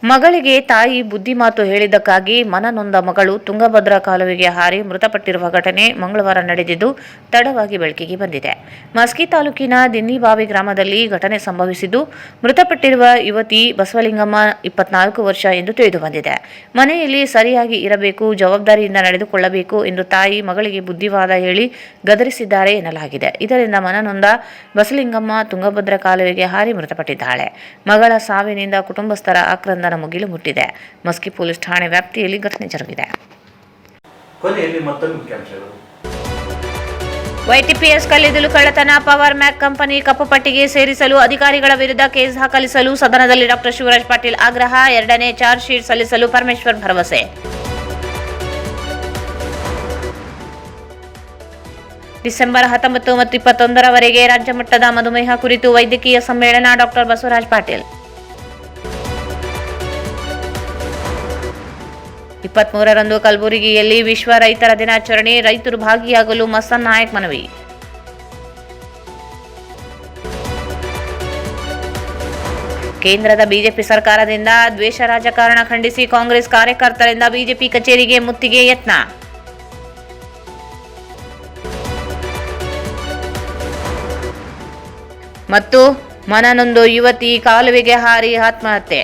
ಮಗಳಿಗೆ ತಾಯಿ ಬುದ್ಧಿಮಾತು ಹೇಳಿದ್ದಕ್ಕಾಗಿ ಮನನೊಂದ ಮಗಳು ತುಂಗಭದ್ರಾ ಕಾಲುವೆಗೆ ಹಾರಿ ಮೃತಪಟ್ಟಿರುವ ಘಟನೆ ಮಂಗಳವಾರ ನಡೆದಿದ್ದು ತಡವಾಗಿ ಬೆಳಕಿಗೆ ಬಂದಿದೆ. ಮಸ್ಕಿ ತಾಲೂಕಿನ ದಿನ್ನಿಬಾವಿ ಗ್ರಾಮದಲ್ಲಿ ಘಟನೆ ಸಂಭವಿಸಿದ್ದು, ಮೃತಪಟ್ಟಿರುವ ಯುವತಿ ಬಸವಲಿಂಗಮ್ಮ 24 ವರ್ಷ ಎಂದು ತಿಳಿದು ಬಂದಿದೆ. ಮನೆಯಲ್ಲಿ ಸರಿಯಾಗಿ ಇರಬೇಕು, ಜವಾಬ್ದಾರಿಯಿಂದ ನಡೆದುಕೊಳ್ಳಬೇಕು ಎಂದು ತಾಯಿ ಮಗಳಿಗೆ ಬುದ್ಧಿವಾದ ಹೇಳಿ ಗದರಿಸಿದ್ದಾರೆ ಎನ್ನಲಾಗಿದೆ. ಇದರಿಂದ ಮನನೊಂದ ಬಸವಲಿಂಗಮ್ಮ ತುಂಗಭದ್ರಾ ಕಾಲುವೆಗೆ ಹಾರಿ ಮೃತಪಟ್ಟಿದ್ದಾಳೆ. ಮಗಳ ಸಾವಿನಿಂದ ಕುಟುಂಬಸ್ಥರ ಆಕ್ರಂದನ ಮುಗಿಲು ಮುಟ್ಟಿದೆ. ಮಸ್ಕಿ ಪೊಲೀಸ್ ಠಾಣೆ ವ್ಯಾಪ್ತಿಯಲ್ಲಿ ಘಟನೆ ಜರುಗಿದೆ. ಕೊನೆಯಲ್ಲಿ ಮತ್ತೊಂದು ಮುಖ್ಯಾಂಶಗಳು. YTPS ಕಲ್ಲಿದ್ದಲು ಕಳ್ಳತನ, ಪವರ್ ಮ್ಯಾಕ್ ಕಂಪನಿ ಕಪ್ಪು ಪಟ್ಟಿಗೆ ಸೇರಿಸಲು ಅಧಿಕಾರಿಗಳ ವಿರುದ್ಧ ಕೇಸ್ ದಾಖಲಿಸಲು ಸದನದಲ್ಲಿ ಡಾಕ್ಟರ್ ಶಿವರಾಜ್ ಪಾಟೀಲ್ ಆಗ್ರಹ. 2ನೇ ಚಾರ್ಜ್ ಶೀಟ್ ಸಲ್ಲಿಸಲು ಪರಮೇಶ್ವರ್ ಭರವಸೆ. ಡಿಸೆಂಬರ್ 19 ಮತ್ತು 21ರವರೆಗೆ ರಾಜ್ಯ ಮಟ್ಟದ ಮಧುಮೇಹ ಕುರಿತು ವೈದ್ಯಕೀಯ ಸಮ್ಮೇಳನ. ಡಾಕ್ಟರ್ ಬಸವರಾಜ್ ಪಾಟೀಲ್. 23ರಂದು ಕಲಬುರಗಿಯಲ್ಲಿ ವಿಶ್ವ ರೈತರ ದಿನಾಚರಣೆ. ರೈತರು ಭಾಗಿಯಾಗಲು ಮಸ್ತನ್ ನಾಯಕ್ ಮನವಿ. ಕೇಂದ್ರದ ಬಿಜೆಪಿ ಸರ್ಕಾರದಿಂದ ದ್ವೇಷ ರಾಜಕಾರಣ ಖಂಡಿಸಿ ಕಾಂಗ್ರೆಸ್ ಕಾರ್ಯಕರ್ತರಿಂದ ಬಿಜೆಪಿ ಕಚೇರಿಗೆ ಮುತ್ತಿಗೆ ಯತ್ನ. ಮತ್ತು ಮನನೊಂದು ಯುವತಿ ಕಾಲುವೆಗೆ ಹಾರಿ ಆತ್ಮಹತ್ಯೆ.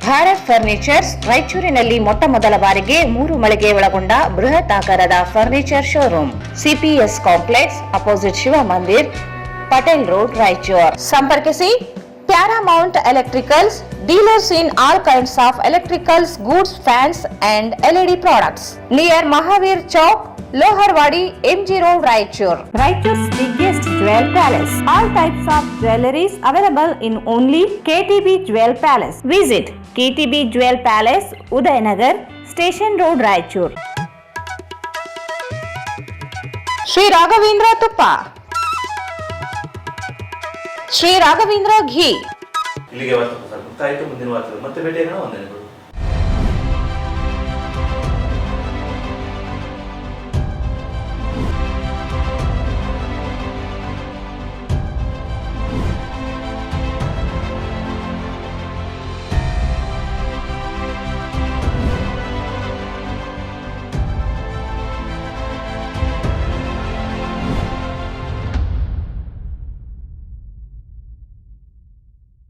ಭಾರತ್ ಫರ್ನಿಚರ್ಸ್ ರಾಯಚೂರಿನಲ್ಲಿ ಮೊಟ್ಟ ಮೊದಲ ಬಾರಿಗೆ 3 ಮಳಿಗೆ ಒಳಗೊಂಡ ಬೃಹತ್ ಆಕಾರದ furniture showroom. CPS complex opposite Shiva Mandir, Patel road, Raichur. ಸಂಪರ್ಕಿಸಿ Paramount electricals, dealers in all kinds of electricals goods, fans and LED products near Mahavir Chowk, Loharwadi, MG Road, Raichur. Raichur's biggest jewel palace. All types of jewelries available in only KTB Jewel Palace. Visit KTB Jewel Palace, Udayanagar, Station Road, Raichur. Sri Raghavendra Tuppa, Sri Raghavendra Ghee. ಇಲ್ಲಿಗೆ ವಾರ್ತೆ ಮುಕ್ತಾಯಿತು. ಮುಂದಿನ ವಾರ್ತೆ ಮತ್ತೆ ಭೇಟಿಯಾಗೋಣ. ವಂದನೆಗಳು.